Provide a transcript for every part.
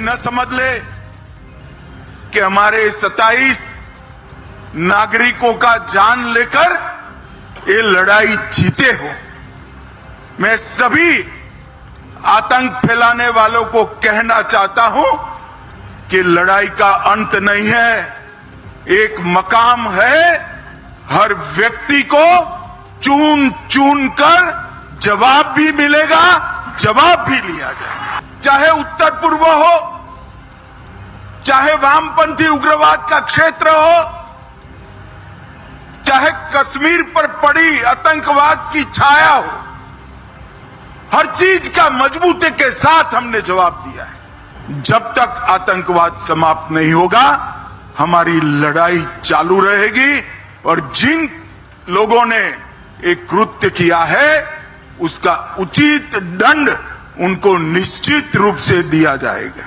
न समझ ले कि हमारे 27 नागरिकों का जान लेकर ये लड़ाई जीते हो। मैं सभी आतंक फैलाने वालों को कहना चाहता हूं कि लड़ाई का अंत नहीं है, एक मकाम है। हर व्यक्ति को चुन चुन कर जवाब भी मिलेगा, जवाब भी लिया जाएगा। चाहे उत्तर पूर्व हो, चाहे वामपंथी उग्रवाद का क्षेत्र हो, चाहे कश्मीर पर पड़ी आतंकवाद की छाया हो, हर चीज का मजबूती के साथ हमने जवाब दिया है। जब तक आतंकवाद समाप्त नहीं होगा, हमारी लड़ाई चालू रहेगी और जिन लोगों ने एक कृत्य किया है उसका उचित दंड उनको निश्चित रूप से दिया जाएगा।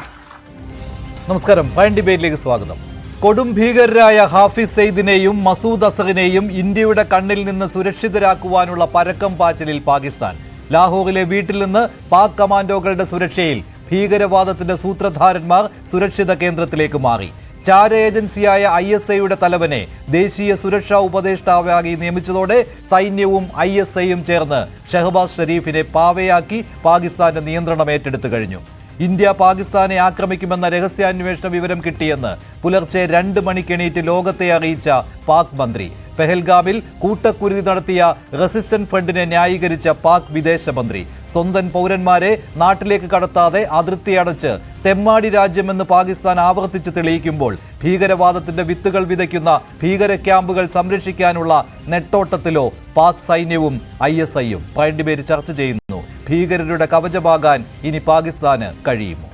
നമസ്കാരം. പ്രൈം ഡിബേറ്റിലേക്ക് സ്വാഗതം. കൊടും ഭീകരരായ ഹാഫിസ് സയ്യിദിനെയും മസൂദ് അസറിനെയും ഇന്ത്യയുടെ കണ്ണിൽ നിന്ന് സുരക്ഷിതരാക്കുവാനുള്ള പരക്കം പാച്ചിലിൽ പാകിസ്ഥാൻ. ലാഹോറിലെ വീട്ടിൽ നിന്ന് പാക് കമാൻഡോകളുടെ സുരക്ഷയിൽ ഭീകരവാദത്തിന്റെ സൂത്രധാരന്മാർ സുരക്ഷിത കേന്ദ്രത്തിലേക്ക് മാറി. ചാര ഏജൻസിയായ ISIയുടെ തലവനെ ദേശീയ സുരക്ഷാ ഉപദേഷ്ടാവായി നിയമിച്ചതോടെ സൈന്യവും ISIയും ചേർന്ന് ഷഹബാസ് ഷരീഫിനെ പാവയാക്കി പാകിസ്ഥാന്റെ നിയന്ത്രണം ഏറ്റെടുത്തു കഴിഞ്ഞു. ഇന്ത്യ പാകിസ്ഥാനെ ആക്രമിക്കുമെന്ന രഹസ്യാന്വേഷണ വിവരം കിട്ടിയെന്ന് പുലർച്ചെ 2 മണിക്കെണീറ്റ് ലോകത്തെ അറിയിച്ച പാക് മന്ത്രി. പെഹൽഗാമിൽ കൂട്ടക്കുരുതി നടത്തിയ റെസിസ്റ്റന്റ് ഫ്രണ്ടിനെ ന്യായീകരിച്ച പാക് വിദേശമന്ത്രി. സ്വന്തം പൗരന്മാരെ നാട്ടിലേക്ക് കടത്താതെ അതിർത്തി അടച്ച് തെമ്മാടി രാജ്യമെന്ന് പാകിസ്ഥാൻ ആവർത്തിച്ച് തെളിയിക്കുമ്പോൾ ഭീകരവാദത്തിന്റെ വിത്തുകൾ വിതയ്ക്കുന്ന ഭീകര ക്യാമ്പുകൾ സംരക്ഷിക്കാനുള്ള നെട്ടോട്ടത്തിലോ പാക് സൈന്യവും ISIയും. പ്രൈം ഡിബേറ്റ് ചർച്ച ചെയ്യുന്നു, ഭീകരരുടെ കവചമാകാൻ ഇനി പാകിസ്ഥാന് കഴിയുമോ?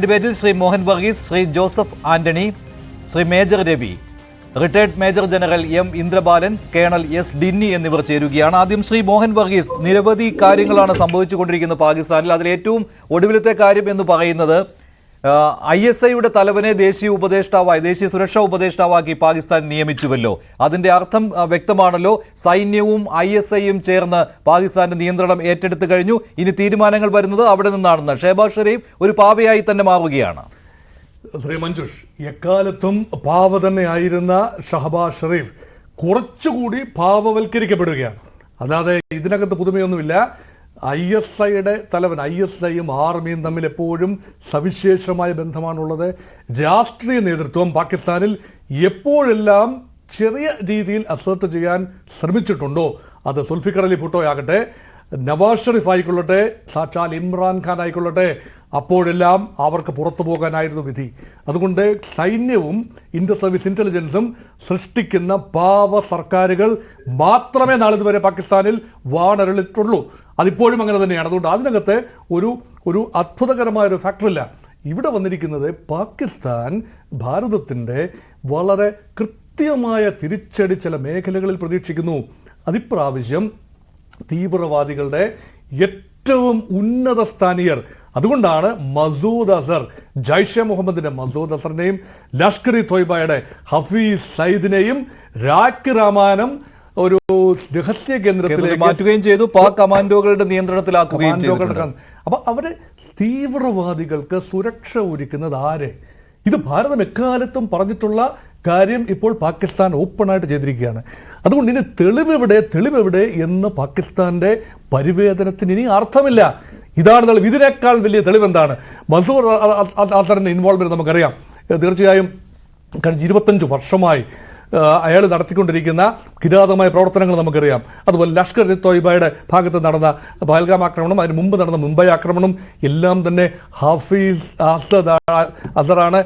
ഡിബേറ്റിൽ Shri Mohan Varghese, Shri Joseph Antony, Shri major Ravi, retired major general M Indrabalan, colonel S Dinny എന്നിവർ ചേരുകയാണ്. ആദ്യം ശ്രീ മോഹൻ വർഗീസ്, നിരവധി കാര്യങ്ങളാണ് സംഭവിച്ചുകൊണ്ടിരിക്കുന്നത് പാകിസ്ഥാനിൽ. അതിൽ ഏറ്റവും ഒടുവിലത്തെ കാര്യം എന്ന് പറയുന്നത് ISIയുടെ തലവനെ ദേശീയ സുരക്ഷാ ഉപദേഷ്ടാവാക്കി പാകിസ്ഥാൻ നിയമിച്ചുവല്ലോ. അതിന്റെ അർത്ഥം വ്യക്തമാണല്ലോ. സൈന്യവും ISIയും ചേർന്ന് പാകിസ്ഥാന്റെ നിയന്ത്രണം ഏറ്റെടുത്തു കഴിഞ്ഞു. ഇനി തീരുമാനങ്ങൾ വരുന്നത് അവിടെ നിന്നാണെന്ന്. ഷഹബാസ് ഷരീഫ് ഒരു പാവയായി തന്നെ മാറുകയാണ്. ശ്രീ മഞ്ജുഷ്, എക്കാലത്തും പാവ തന്നെയായിരുന്ന ഷഹബാസ് ഷരീഫ് കുറച്ചുകൂടി പാവവൽക്കരിക്കപ്പെടുകയാണ്. അല്ലാതെ ഇതിനകത്ത് പുതുമയൊന്നുമില്ല. ISIയുടെ തലവൻ, ISIയും ആർമിയും തമ്മിൽ എപ്പോഴും സവിശേഷമായ ബന്ധമാണുള്ളത്. രാഷ്ട്രീയ നേതൃത്വം പാകിസ്ഥാനിൽ എപ്പോഴെല്ലാം ചെറിയ രീതിയിൽ അസേർട്ട് ചെയ്യാൻ ശ്രമിച്ചിട്ടുണ്ടോ, അത് സുൽഫിക്കർ അലി ഭുട്ടോ ആകട്ടെ, നവാസ് ഷെരീഫ് ആയിക്കൊള്ളട്ടെ, സാക്ഷാൽ ഇമ്രാൻഖാൻ ആയിക്കൊള്ളട്ടെ, അപ്പോഴെല്ലാം അവർക്ക് പുറത്തു പോകാനായിരുന്നു വിധി. അതുകൊണ്ട് സൈന്യവും ഇന്റർ സർവീസ് ഇന്റലിജൻസും സൃഷ്ടിക്കുന്ന പാവ സർക്കാരുകൾ മാത്രമേ നാളിതുവരെ പാകിസ്ഥാനിൽ വാണരളിട്ടുള്ളൂ. അതിപ്പോഴും അങ്ങനെ തന്നെയാണ്. അതുകൊണ്ട് അതിനകത്ത് ഒരു അത്ഭുതകരമായൊരു ഫാക്ടറില്ല. ഇവിടെ വന്നിരിക്കുന്നത് പാകിസ്ഥാൻ ഭാരതത്തിൻ്റെ വളരെ കൃത്യമായ തിരിച്ചടി ചില മേഖലകളിൽ പ്രതീക്ഷിക്കുന്നു. അതിപ്രാവശ്യം തീവ്രവാദികളുടെ ഏറ്റവും ഉന്നത സ്ഥാനീയർ. അതുകൊണ്ടാണ് മസൂദ് അസർ, ജയ്ഷെ മുഹമ്മദിന്റെ മസൂദ് അസറിനെയും ലഷ്കർ ഇ തോയ്ബയുടെ ഹഫീസ് സയ്യിദിനെയും രാഖി റാമാനം ഒരു രഹസ്യ കേന്ദ്രത്തിലേക്ക് മാറ്റുകയും ചെയ്തു, പാക് കമാൻഡോകളുടെ നിയന്ത്രണത്തിലാക്കുകയും ചെയ്തു. അപ്പൊ അവരെ തീവ്രവാദികൾക്ക് സുരക്ഷ ഒരുക്കുന്നത് ആരെ? ഇത് ഭാരതം എക്കാലത്തും പറഞ്ഞിട്ടുള്ള കാര്യം ഇപ്പോൾ പാകിസ്ഥാൻ ഓപ്പണായിട്ട് ചെയ്തിരിക്കുകയാണ്. അതുകൊണ്ട് ഇനി തെളിവെവിടെ എന്ന് പാകിസ്ഥാന്റെ പരിവേദനത്തിന് ഇനി അർത്ഥമില്ല. ഇതാണ് തെളിവ്. ഇതിനേക്കാൾ വലിയ തെളിവെന്താണ്? മസൂദ് അസറിന്റെ ഇൻവോൾവ്മെന്റ് നമുക്കറിയാം. തീർച്ചയായും കഴിഞ്ഞ 25 വർഷമായി അയാൾ നടത്തിക്കൊണ്ടിരിക്കുന്ന കിരാതമായ പ്രവർത്തനങ്ങൾ നമുക്കറിയാം. അതുപോലെ ലഷ്കർ ഇ തോയ്ബയുടെ ഭാഗത്ത് നടന്ന പഹൽഗാം ആക്രമണം, അതിന് മുമ്പ് നടന്ന മുംബൈ ആക്രമണം എല്ലാം തന്നെ ഹഫീസ് അസറാണ്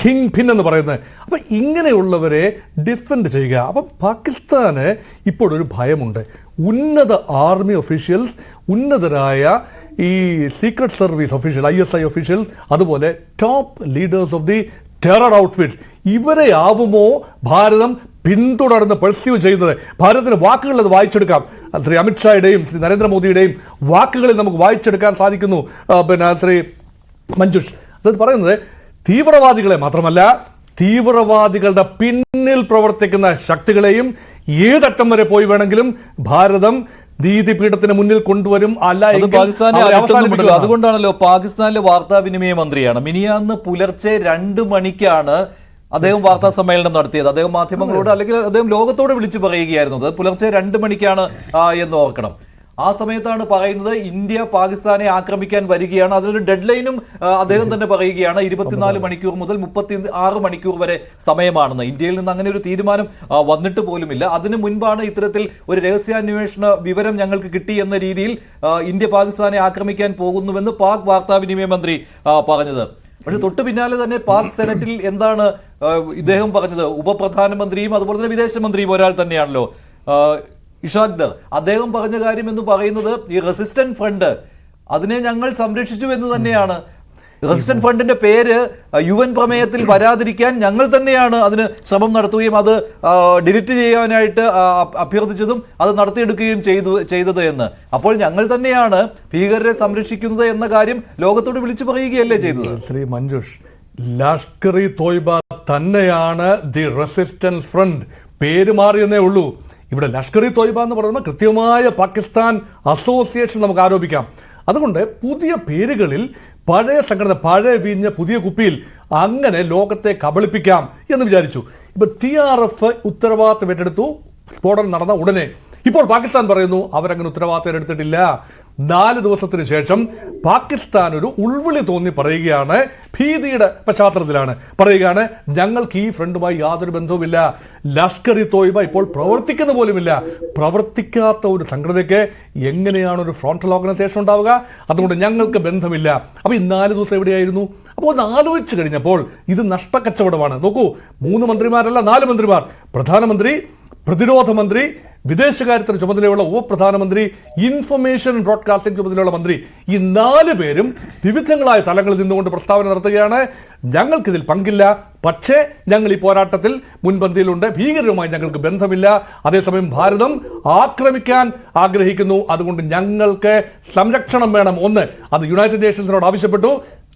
കിങ് പിൻ എന്ന് പറയുന്നത്. അപ്പം ഇങ്ങനെയുള്ളവരെ ഡിഫെൻഡ് ചെയ്യുക. അപ്പം പാകിസ്ഥാന് ഇപ്പോഴൊരു ഭയമുണ്ട്. ഉന്നത ആർമി ഒഫീഷ്യൽസ്, ഉന്നതരായ ഈ secret service official, ISI officials, അതുപോലെ top leaders of the terror outfits, ഇവരെ ആവുമോ ഭാരതം പിന്തുടർന്ന് പെർസ്യൂ ചെയ്യുന്നത്? ഭാരതത്തിന് വാക്കുകൾ അത് വായിച്ചെടുക്കാം. ശ്രീ അമിത്ഷായുടെയും ശ്രീ നരേന്ദ്രമോദിയുടെയും വാക്കുകളിൽ നമുക്ക് വായിച്ചെടുക്കാൻ സാധിക്കുന്നു. ശ്രീ മഞ്ജുഷ്, അത് പറയുന്നത് തീവ്രവാദികളെ മാത്രമല്ല, തീവ്രവാദികളുടെ പിന്നിൽ പ്രവർത്തിക്കുന്ന ശക്തികളെയും ഏതറ്റം വരെ പോയി വേണമെങ്കിലും ഭാരതം നീതിപീഠത്തിന് മുന്നിൽ കൊണ്ടുവരും. അല്ല പാകിസ്ഥാനെ അലട്ടുന്നുണ്ടല്ലോ. അതുകൊണ്ടാണല്ലോ പാകിസ്ഥാനിലെ വാർത്താവിനിമയ മന്ത്രിയാണ് മിനിയാന്ന് പുലർച്ചെ 2 മണിക്കാണ് അദ്ദേഹം വാർത്താ സമ്മേളനം നടത്തിയത്. അദ്ദേഹം മാധ്യമങ്ങളോട് അല്ലെങ്കിൽ അദ്ദേഹം ലോകത്തോട് വിളിച്ചു പറയുകയായിരുന്നു. അത് പുലർച്ചെ 2 മണിക്കാണ് എന്ന് ഓർക്കണം. ആ സമയത്താണ് പറയുന്നത് ഇന്ത്യ പാകിസ്ഥാനെ ആക്രമിക്കാൻ വരികയാണ്. അതിനൊരു ഡെഡ് ലൈനും അദ്ദേഹം തന്നെ പറയുകയാണ്. 24 മണിക്കൂർ മുതൽ 36 മണിക്കൂർ വരെ സമയമാണെന്ന്. ഇന്ത്യയിൽ നിന്ന് അങ്ങനെ ഒരു തീരുമാനം വന്നിട്ട് പോലുമില്ല. അതിനു മുൻപാണ് ഇത്തരത്തിൽ ഒരു രഹസ്യാന്വേഷണ വിവരം ഞങ്ങൾക്ക് കിട്ടി എന്ന രീതിയിൽ ഇന്ത്യ പാകിസ്ഥാനെ ആക്രമിക്കാൻ പോകുന്നുവെന്ന് പാക് വാർത്താവിനിമയ മന്ത്രി പറഞ്ഞത്. പക്ഷെ തൊട്ടു പിന്നാലെ തന്നെ പാക് സെനറ്റിൽ എന്താണ് ഇദ്ദേഹം പറഞ്ഞത്? ഉപപ്രധാനമന്ത്രിയും അതുപോലെ തന്നെ വിദേശമന്ത്രിയും ഒരാൾ തന്നെയാണല്ലോ, ഇഷാഖ് ദർ. അദ്ദേഹം പറഞ്ഞ കാര്യം എന്ന് പറയുന്നത് ഈ റെസിസ്റ്റന്റ് ഫ്രണ്ട് അതിനെ ഞങ്ങൾ സംരക്ഷിച്ചു എന്ന് തന്നെയാണ്. റെസിസ്റ്റന്റ് ഫ്രണ്ടിന്റെ പേര് UN പ്രമേയത്തിൽ വരാതിരിക്കാൻ ഞങ്ങൾ തന്നെയാണ് അതിന് ശ്രമം നടത്തുകയും അത് ഡിലീറ്റ് ചെയ്യാനായിട്ട് അഭ്യർത്ഥിച്ചതും അത് നടത്തിയെടുക്കുകയും ചെയ്തത് എന്ന്. അപ്പോൾ ഞങ്ങൾ തന്നെയാണ് ഭീകരരെ സംരക്ഷിക്കുന്നത് എന്ന കാര്യം ലോകത്തോട് വിളിച്ചു പറയുകയല്ലേ ചെയ്തത്? ശ്രീ മഞ്ജുഷ്, ലഷ്കർ-ഇ-തോയ്ബ തന്നെയാണ് ദി റെസിസ്റ്റൻസ് ഫ്രണ്ട്. പേര് മാറിയെന്നേ ഉള്ളൂ. ഇവിടെ ലഷ്കർ-ഇ-തോയ്ബ എന്ന് പറയുമ്പോൾ കൃത്യമായ പാകിസ്ഥാൻ അസോസിയേഷൻ നമുക്ക് ആരോപിക്കാം. അതുകൊണ്ട് പുതിയ പേരുകളിൽ പഴയ സംഘടന, പഴയ വീഞ്ഞ പുതിയ കുപ്പിയിൽ അങ്ങനെ ലോകത്തെ കബളിപ്പിക്കാം എന്ന് വിചാരിച്ചു. ഇപ്പൊ TRF ഉത്തരവാദിത്തം ഏറ്റെടുത്തു. സ്ഫോടനം നടന്ന ഉടനെ ഇപ്പോൾ പാകിസ്ഥാൻ പറയുന്നു അവരങ്ങനെ ഉത്തരവാദിത്തം എടുത്തിട്ടില്ല. 4 ദിവസത്തിന് ശേഷം പാകിസ്ഥാൻ ഒരു ഉൾവിളി തോന്നി പറയുകയാണ്, ഭീതിയുടെ പശ്ചാത്തലത്തിലാണ് പറയുകയാണ്, ഞങ്ങൾക്ക് ഈ ഫ്രണ്ടുമായി യാതൊരു ബന്ധവുമില്ല. ലഷ്കർ-ഇ-തോയ്ബ ഇപ്പോൾ പ്രവർത്തിക്കുന്ന പോലുമില്ല. പ്രവർത്തിക്കാത്ത ഒരു സംഘടനയ്ക്ക് എങ്ങനെയാണ് ഒരു ഫ്രോണ്ടൽ ഓർഗനൈസേഷൻ ഉണ്ടാവുക? അതുകൊണ്ട് ഞങ്ങൾക്ക് ബന്ധമില്ല. അപ്പോൾ ഈ 4 ദിവസം എവിടെയായിരുന്നു? അപ്പോൾ ഒന്ന് ആലോചിച്ച് കഴിഞ്ഞപ്പോൾ ഇത് നഷ്ടക്കച്ചവടമാണ്. നോക്കൂ, 3 മന്ത്രിമാരല്ല 4 മന്ത്രിമാർ, പ്രധാനമന്ത്രി, പ്രതിരോധ മന്ത്രി, വിദേശകാര്യത്തിന് ചുമതലയുള്ള ഉപപ്രധാനമന്ത്രി, ഇൻഫർമേഷൻ ബ്രോഡ്കാസ്റ്റിംഗ് ചുമതലയുള്ള മന്ത്രി, ഈ 4 പേരും വിവിധങ്ങളായ തലങ്ങളിൽ നിന്നുകൊണ്ട് പ്രസ്താവന നടത്തുകയാണ്. ഞങ്ങൾക്കിതിൽ പങ്കില്ല, പക്ഷേ ഞങ്ങൾ ഈ പോരാട്ടത്തിൽ മുൻപന്തിയിലുണ്ട്, ഭീകരരുമായി ഞങ്ങൾക്ക് ബന്ധമില്ല. അതേസമയം ഭാരതം ആക്രമിക്കാൻ ആഗ്രഹിക്കുന്നു, അതുകൊണ്ട് ഞങ്ങൾക്ക് സംരക്ഷണം വേണം. ഒന്ന്, അത് യുണൈറ്റഡ് നേഷൻസിനോട് ആവശ്യപ്പെട്ടു,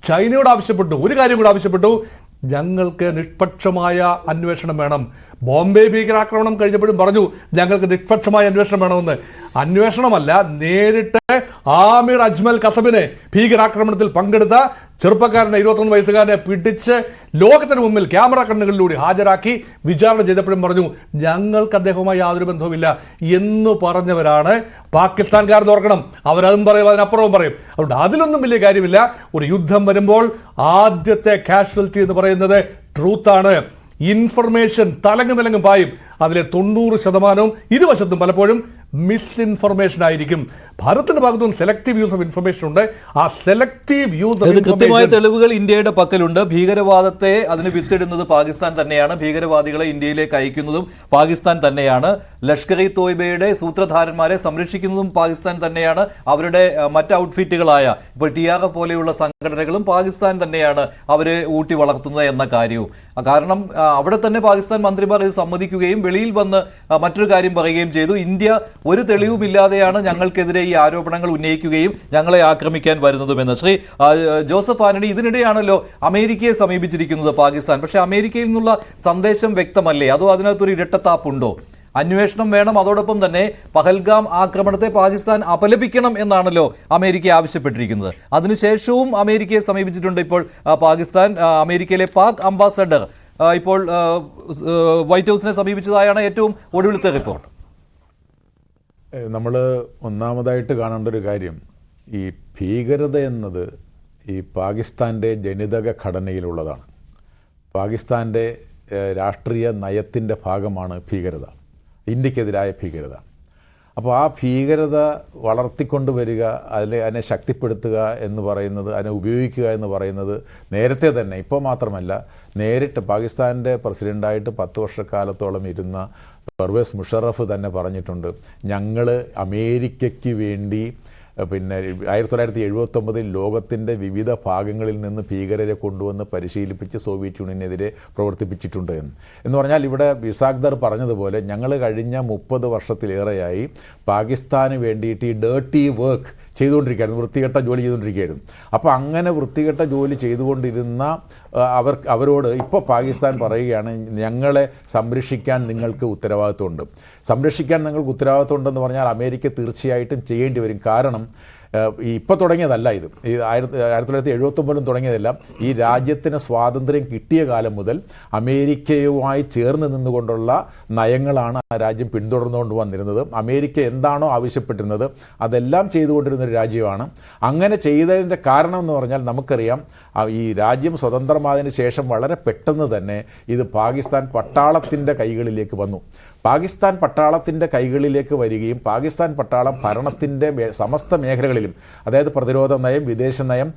ചൈനയോട് ആവശ്യപ്പെട്ടു, ഒരു കാര്യം കൂടെ ആവശ്യപ്പെട്ടു, ഞങ്ങൾക്ക് നിഷ്പക്ഷമായ അന്വേഷണം വേണം. ബോംബെ ഭീകരാക്രമണം കഴിഞ്ഞപ്പോഴും പറഞ്ഞു ഞങ്ങൾക്ക് നിഷ്പക്ഷമായ അന്വേഷണം വേണമെന്ന്. അന്വേഷണമല്ല, നേരിട്ട് ആമിർ അജ്മൽ കസബിനെ, ഭീകരാക്രമണത്തിൽ പങ്കെടുത്ത ചെറുപ്പക്കാരനെ, 21 വയസ്സുകാരനെ പിടിച്ച് ലോകത്തിന് മുമ്പിൽ ക്യാമറ കണ്ണുകളിലൂടെ ഹാജരാക്കി വിചാരണ ചെയ്തപ്പോഴും പറഞ്ഞു ഞങ്ങൾക്ക് അദ്ദേഹവുമായി യാതൊരു ബന്ധവുമില്ല എന്ന് പറഞ്ഞവരാണ് പാകിസ്ഥാൻകാരെന്ന് ഓർക്കണം. അവരതും പറയും, അതിനപ്പുറവും പറയും. അതുകൊണ്ട് അതിലൊന്നും വലിയ കാര്യമില്ല. ഒരു യുദ്ധം വരുമ്പോൾ ആദ്യത്തെ കാഷ്വൽറ്റി എന്ന് പറയുന്നത് ട്രൂത്താണ്. ഇൻഫർമേഷൻ തലങ്ങും വിലങ്ങും പായും. അതിലെ 90% ഇരുവശത്തും പലപ്പോഴും മിസ്ഇൻഫർമേഷൻ ആയിരിക്കും. ഭാരതത്തിന്റെ ഭാഗത്തുനിന്ന് സെലക്റ്റീവ് യൂസ് ഓഫ് ഇൻഫർമേഷൻ ഉണ്ട്. ആ സെലക്റ്റീവ് യൂസ് ഓഫ് കൃത്യമായ തെളിവുകൾ ഇന്ത്യയുടെ പക്കലുണ്ട്. ഭീകരവാദത്തെ അതിന് വിത്തിടുന്നത് പാകിസ്ഥാൻ തന്നെയാണ്. ഭീകരവാദികളെ ഇന്ത്യയിലേക്ക് അയക്കുന്നതും പാകിസ്ഥാൻ തന്നെയാണ്. ലഷ്കർ-ഇ-തോയ്ബയുടെ സൂത്രധാരന്മാരെ സംരക്ഷിക്കുന്നതും പാകിസ്ഥാൻ തന്നെയാണ്. അവരുടെ മറ്റ് ഔട്ട്ഫിറ്റുകളായ ഇപ്പോൾ TRF പോലെയുള്ള സംഘടനകളും പാകിസ്ഥാൻ തന്നെയാണ് അവരെ ഊട്ടി വളർത്തുന്നത് എന്ന കാര്യവും. കാരണം അവിടെ തന്നെ പാകിസ്ഥാൻ മന്ത്രിമാർ ഇത് സമ്മതിക്കുകയും വെളിയിൽ വന്ന് മറ്റൊരു കാര്യം പറയുകയും ചെയ്തു. ഇന്ത്യ ഒരു തെളിവുമില്ലാതെയാണ് ഞങ്ങൾക്കെതിരെ ഈ ആരോപണങ്ങൾ ഉന്നയിക്കുകയും ഞങ്ങളെ ആക്രമിക്കാൻ വരുന്നതുമെന്ന്. ശ്രീ ജോസഫ് ആന്റണി, ഇതിനിടെയാണല്ലോ അമേരിക്കയെ സമീപിച്ചിരിക്കുന്നത് പാകിസ്ഥാൻ. പക്ഷെ അമേരിക്കയിൽ നിന്നുള്ള സന്ദേശം വ്യക്തമല്ലേ? അതോ അതിനകത്തൊരു ഇരട്ടത്താപ്പുണ്ടോ? അന്വേഷണം വേണം, അതോടൊപ്പം തന്നെ പഹൽഗാം ആക്രമണത്തെ പാകിസ്ഥാൻ അപലപിക്കണം എന്നാണല്ലോ അമേരിക്ക ആവശ്യപ്പെട്ടിരിക്കുന്നത്. അതിനുശേഷവും അമേരിക്കയെ സമീപിച്ചിട്ടുണ്ട് ഇപ്പോൾ പാകിസ്ഥാൻ. അമേരിക്കയിലെ പാക് അംബാസഡർ ഇപ്പോൾ വൈറ്റ് ഹൗസിനെ സമീപിച്ചതായാണ് ഏറ്റവും ഒടുവിലത്തെ റിപ്പോർട്ട്. നമ്മൾ ഒന്നാമതായിട്ട് കാണേണ്ട ഒരു കാര്യം, ഈ ഭീകരത എന്നത് ഈ പാകിസ്ഥാൻ്റെ ജനിതക ഘടനയിലുള്ളതാണ്. പാകിസ്ഥാൻ്റെ രാഷ്ട്രീയ നയത്തിൻ്റെ ഭാഗമാണ് ഭീകരത, ഇന്ത്യക്കെതിരായ ഭീകരത. അപ്പോൾ ആ ഭീകരത വളർത്തിക്കൊണ്ടുവരിക, അതിനെ ശക്തിപ്പെടുത്തുക എന്ന് പറയുന്നത്, അതിനെ ഉപയോഗിക്കുക എന്ന് പറയുന്നത് നേരത്തെ തന്നെ, ഇപ്പോൾ മാത്രമല്ല, നേരിട്ട് പാകിസ്ഥാൻ്റെ പ്രസിഡൻ്റായിട്ട് 10 വർഷക്കാലത്തോളം ഇരുന്ന പർവേസ് മുഷറഫ് തന്നെ പറഞ്ഞിട്ടുണ്ട്, ഞങ്ങൾ അമേരിക്കയ്ക്ക് വേണ്ടി പിന്നെ 1979 ലോകത്തിൻ്റെ വിവിധ ഭാഗങ്ങളിൽ നിന്ന് ഭീകരരെ കൊണ്ടുവന്ന് പരിശീലിപ്പിച്ച് സോവിയറ്റ് യൂണിയനെതിരെ പ്രവർത്തിപ്പിച്ചിട്ടുണ്ട് എന്ന് പറഞ്ഞാൽ, ഇവിടെ ഇസാഖ് ദർ പറഞ്ഞതുപോലെ ഞങ്ങൾ കഴിഞ്ഞ 30 വർഷത്തിലേറെയായി പാകിസ്ഥാന് വേണ്ടിയിട്ട് ഈ ഡേർട്ടി വർക്ക് ചെയ്തുകൊണ്ടിരിക്കുകയായിരുന്നു, വൃത്തികെട്ട ജോലി ചെയ്തുകൊണ്ടിരിക്കുകയായിരുന്നു. അപ്പോൾ അങ്ങനെ വൃത്തികെട്ട ജോലി ചെയ്തുകൊണ്ടിരുന്ന അവരോട് ഇപ്പോൾ പാകിസ്ഥാൻ പറയുകയാണ്, ഞങ്ങളെ സംരക്ഷിക്കാൻ നിങ്ങൾക്ക് ഉത്തരവാദിത്വമുണ്ട്. സംരക്ഷിക്കാൻ നിങ്ങൾക്ക് ഉത്തരവാദിത്വമുണ്ടെന്ന് പറഞ്ഞാൽ അമേരിക്ക തീർച്ചയായിട്ടും ചെയ്യേണ്ടി വരും. കാരണം ഇപ്പോൾ തുടങ്ങിയതല്ല ഇത്. 1979 തുടങ്ങിയതല്ല. ഈ രാജ്യത്തിന് സ്വാതന്ത്ര്യം കിട്ടിയ കാലം മുതൽ അമേരിക്കയുമായി ചേർന്ന് നിന്നുകൊണ്ടുള്ള നയങ്ങളാണ് ആ രാജ്യം പിന്തുടർന്നുകൊണ്ട് വന്നിരുന്നത്. അമേരിക്ക എന്താണോ ആവശ്യപ്പെട്ടിരുന്നത് അതെല്ലാം ചെയ്തുകൊണ്ടിരുന്നൊരു രാജ്യമാണ്. അങ്ങനെ ചെയ്തതിൻ്റെ കാരണം എന്ന് പറഞ്ഞാൽ നമുക്കറിയാം, ഈ രാജ്യം സ്വതന്ത്രമായതിനു ശേഷം വളരെ പെട്ടെന്ന് തന്നെ ഇത് പാകിസ്ഥാൻ പട്ടാളത്തിൻ്റെ കൈകളിലേക്ക് വന്നു. പാകിസ്ഥാൻ പട്ടാളത്തിൻ്റെ കൈകളിലേക്ക് വരികയും പാകിസ്ഥാൻ പട്ടാളം ഭരണത്തിൻ്റെ സമസ്ത മേഖലകളിലും, അതായത് പ്രതിരോധ നയം, വിദേശ നയം,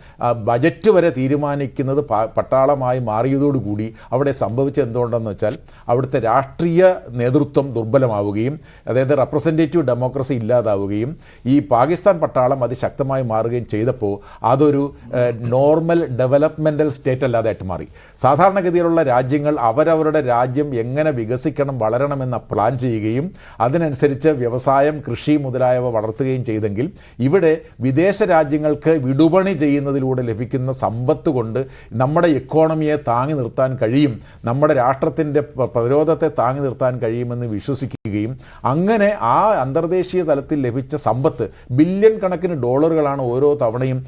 ബജറ്റ് വരെ തീരുമാനിക്കുന്നത് പട്ടാളമായി മാറിയതോടുകൂടി അവിടെ സംഭവിച്ചത് എന്തുകൊണ്ടെന്ന് വെച്ചാൽ അവിടുത്തെ രാഷ്ട്രീയ നേതൃത്വം ദുർബലമാവുകയും, അതായത് റെപ്രസെൻറ്റേറ്റീവ് ഡെമോക്രസി ഇല്ലാതാവുകയും ഈ പാകിസ്ഥാൻ പട്ടാളം അതിശക്തമായി മാറുകയും ചെയ്തപ്പോൾ അതൊരു നോർമൽ ഡെവലപ്മെൻ്റൽ സ്റ്റേറ്റ് അല്ലാതായിട്ട് മാറി. സാധാരണഗതിയിലുള്ള രാജ്യങ്ങൾ അവരവരുടെ രാജ്യം എങ്ങനെ വികസിക്കണം, വളരണമെന്ന പ്ലാൻ ചെയ്യുകയും അതിനനുസരിച്ച് വ്യവസായം, കൃഷി മുതലായവ വളർത്തുകയും ചെയ്തെങ്കിൽ ഇവിടെ വിദേശ രാജ്യങ്ങൾക്ക് വിടുപണി ചെയ്യുന്നതിലൂടെ ലഭിക്കുന്ന സമ്പത്ത് കൊണ്ട് നമ്മുടെ എക്കോണമിയെ താങ്ങി നിർത്താൻ കഴിയും, നമ്മുടെ രാഷ്ട്രത്തിൻ്റെ പ്രതിരോധത്തെ താങ്ങി നിർത്താൻ കഴിയുമെന്ന് വിശ്വസിക്കുകയും അങ്ങനെ ആ അന്തർദേശീയ തലത്തിൽ ലഭിച്ച സമ്പത്ത് ബില്യൺ കണക്കിന് ഡോളറുകളാണ് ഓരോ തവണയും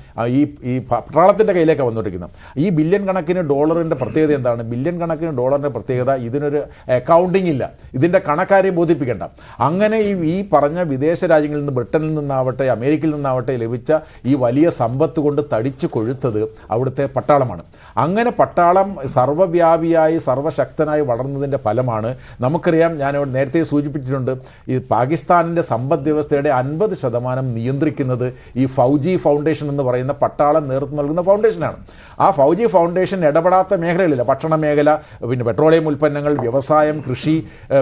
ഈ പട്ടാളത്തിൻ്റെ കയ്യിലേക്ക് വന്നുകൊണ്ടിരിക്കുന്നത്. ഈ ബില്യൺ കണക്കിന് ഡോളറിൻ്റെ പ്രത്യേകത എന്താണ്? ബില്യൺ കണക്കിന് ഡോളറിൻ്റെ പ്രത്യേകത ഇതിനൊരു അക്കൗണ്ടിങ് ഇല്ല, ഇതിൻ്റെ കണക്കാരെയും ബോധിപ്പിക്കേണ്ട. അങ്ങനെ ഈ പറഞ്ഞ വിദേശ രാജ്യങ്ങളിൽ നിന്ന്, ബ്രിട്ടനിൽ നിന്നാവട്ടെ അമേരിക്കയിൽ നിന്നാവട്ടെ ലഭിച്ച ഈ വലിയ സമ്പത്ത് കൊണ്ട് തടിച്ചു കൊഴുത്തത് അവിടുത്തെ പട്ടാളമാണ്. അങ്ങനെ പട്ടാളം സർവ്വവ്യാപിയായി സർവശക്തനായി വളർന്നതിൻ്റെ ഫലമാണ് നമുക്കറിയാം. ഞാൻ നേരത്തെ സൂചിപ്പിച്ചിട്ടുണ്ട്, ഈ പാകിസ്ഥാനിൻ്റെ സമ്പദ് വ്യവസ്ഥയുടെ 50% നിയന്ത്രിക്കുന്നത് ഈ ഫൗജി ഫൗണ്ടേഷൻ എന്ന് പറയുന്ന പട്ടാളം നേതൃത്വം നൽകുന്ന ഫൗണ്ടേഷനാണ്. ആ ഫൗജി ഫൗണ്ടേഷൻ ഇടപെടാത്ത മേഖലകളില്ല. ഭക്ഷണ മേഖല, പിന്നെ പെട്രോളിയം ഉൽപ്പന്നങ്ങൾ, വ്യവസായം, കൃഷി,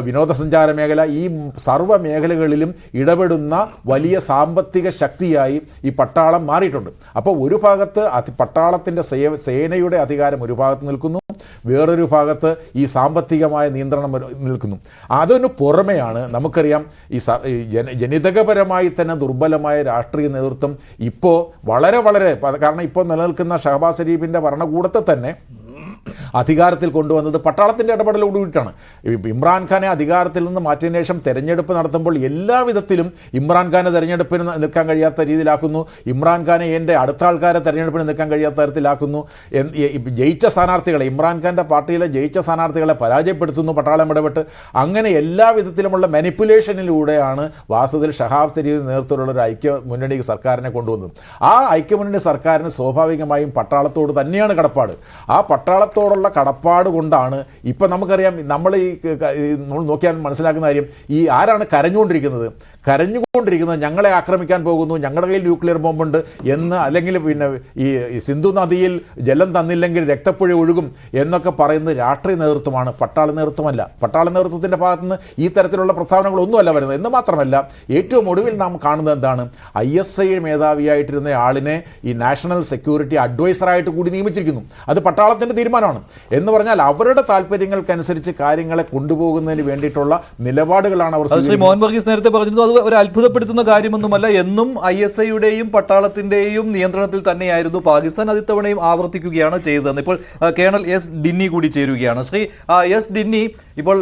വിനോദസഞ്ചാര മേഖല, ഈ സർവ്വ മേഖലകളിലും ഇടപെടുന്ന വലിയ സാമ്പത്തിക ശക്തിയായി ഈ പട്ടാളം മാറിയിട്ടുണ്ട്. അപ്പോൾ ഒരു ഭാഗത്ത് പട്ടാളത്തിൻ്റെ സേനയുടെ അധികാരം ഒരു ഭാഗത്ത് നിൽക്കുന്നു, വേറൊരു ഭാഗത്ത് ഈ സാമ്പത്തികമായ നിയന്ത്രണം നിൽക്കുന്നു. അതിനു പുറമെയാണ് നമുക്കറിയാം ഈ ജനിതകപരമായി തന്നെ ദുർബലമായ രാഷ്ട്രീയ നേതൃത്വം ഇപ്പോൾ വളരെ കാരണം ഇപ്പോൾ നിലനിൽക്കുന്ന ഷഹബാസ് ഷരീഫിൻ്റെ ഭരണകൂടത്തെ തന്നെ അധികാരത്തിൽ കൊണ്ടുവന്നത് പട്ടാളത്തിൻ്റെ ഇടപെടലോടുകൂടിയിട്ടാണ്. ഇമ്രാൻഖാനെ അധികാരത്തിൽ നിന്ന് മാറ്റിയതിനു ശേഷം തെരഞ്ഞെടുപ്പ് നടത്തുമ്പോൾ എല്ലാവിധത്തിലും ഇമ്രാൻഖാനെ തെരഞ്ഞെടുപ്പിന് നിൽക്കാൻ കഴിയാത്ത രീതിയിലാക്കുന്നു, ഇമ്രാൻഖാനെ എൻ്റെ അടുത്ത ആൾക്കാരെ തെരഞ്ഞെടുപ്പിന് നിൽക്കാൻ കഴിയാത്ത തരത്തിലാക്കുന്നു, ജയിച്ച സ്ഥാനാർത്ഥികളെ, ഇമ്രാൻഖാൻ്റെ പാർട്ടിയിലെ ജയിച്ച സ്ഥാനാർത്ഥികളെ പരാജയപ്പെടുത്തുന്നു പട്ടാളം ഇടപെട്ട്. അങ്ങനെ എല്ലാ വിധത്തിലുമുള്ള മാനിപ്പുലേഷനിലൂടെയാണ് വാസ്തവത്തിൽ ഷഹാബ് ഷരീഫിൻ്റെ നേതൃത്വത്തിലുള്ള ഒരു ഐക്യമുന്നണി സർക്കാരിനെ കൊണ്ടുവന്നത്. ആ ഐക്യമുന്നണി സർക്കാരിന് സ്വാഭാവികമായും പട്ടാളത്തോട് തന്നെയാണ് കടപ്പാട്. ആ പട്ടാളത്തോടുള്ള കടപ്പാട് കൊണ്ടാണ് ഇപ്പം നമുക്കറിയാം, നമ്മൾ നോക്കിയാൽ മനസ്സിലാക്കുന്ന കാര്യം, ഈ ആരാണ് കരഞ്ഞുകൊണ്ടിരിക്കുന്നത് ഞങ്ങളെ ആക്രമിക്കാൻ പോകുന്നു, ഞങ്ങളുടെ കയ്യിൽ ന്യൂക്ലിയർ ബോംബുണ്ട് എന്ന്, അല്ലെങ്കിൽ പിന്നെ ഈ സിന്ധു നദിയിൽ ജലം തന്നില്ലെങ്കിൽ രക്തപ്പുഴ ഒഴുകും എന്നൊക്കെ പറയുന്നത് രാഷ്ട്രീയ നേതൃത്വമാണ്, പട്ടാള നേതൃത്വമല്ല. പട്ടാള നേതൃത്വത്തിൻ്റെ ഭാഗത്തുനിന്ന് ഈ തരത്തിലുള്ള പ്രസ്താവനകളൊന്നുമല്ല വരുന്നത്. എന്ന് മാത്രമല്ല, ഏറ്റവും ഒടുവിൽ നാം കാണുന്നത് എന്താണ്? ISI മേധാവിയായിട്ടിരുന്ന ആളിനെ ഈ നാഷണൽ സെക്യൂരിറ്റി അഡ്വൈസറായിട്ട് കൂടി നിയമിച്ചിരിക്കുന്നു. അത് പട്ടാളത്തിൻ്റെ തീരുമാനമാണ്. എന്ന് പറഞ്ഞാൽ അവരുടെ താല്പര്യങ്ങൾക്കനുസരിച്ച് കാര്യങ്ങളെ കൊണ്ടുപോകുന്നതിന് വേണ്ടിയിട്ടുള്ള നിലപാടുകളാണ് അവർ. ശ്രീ മോഹൻ വർഗീസ് നേരത്തെ പറഞ്ഞിരുന്നു, അത് ഒരു അത്ഭുതപ്പെടുത്തുന്ന കാര്യമൊന്നുമല്ല. എന്നും ISIയുടെയും പട്ടാളത്തിന്റെയും നിയന്ത്രണത്തിൽ തന്നെയായിരുന്നു പാകിസ്ഥാൻ. അത് ഇത്തവണയും ആവർത്തിക്കുകയാണ് ചെയ്തതെന്ന് ഇപ്പോൾ കേണൽ എസ് ഡിന്നി കൂടി ചേരുകയാണ്. ശ്രീ എസ് ഡിന്നി, ഇപ്പോൾ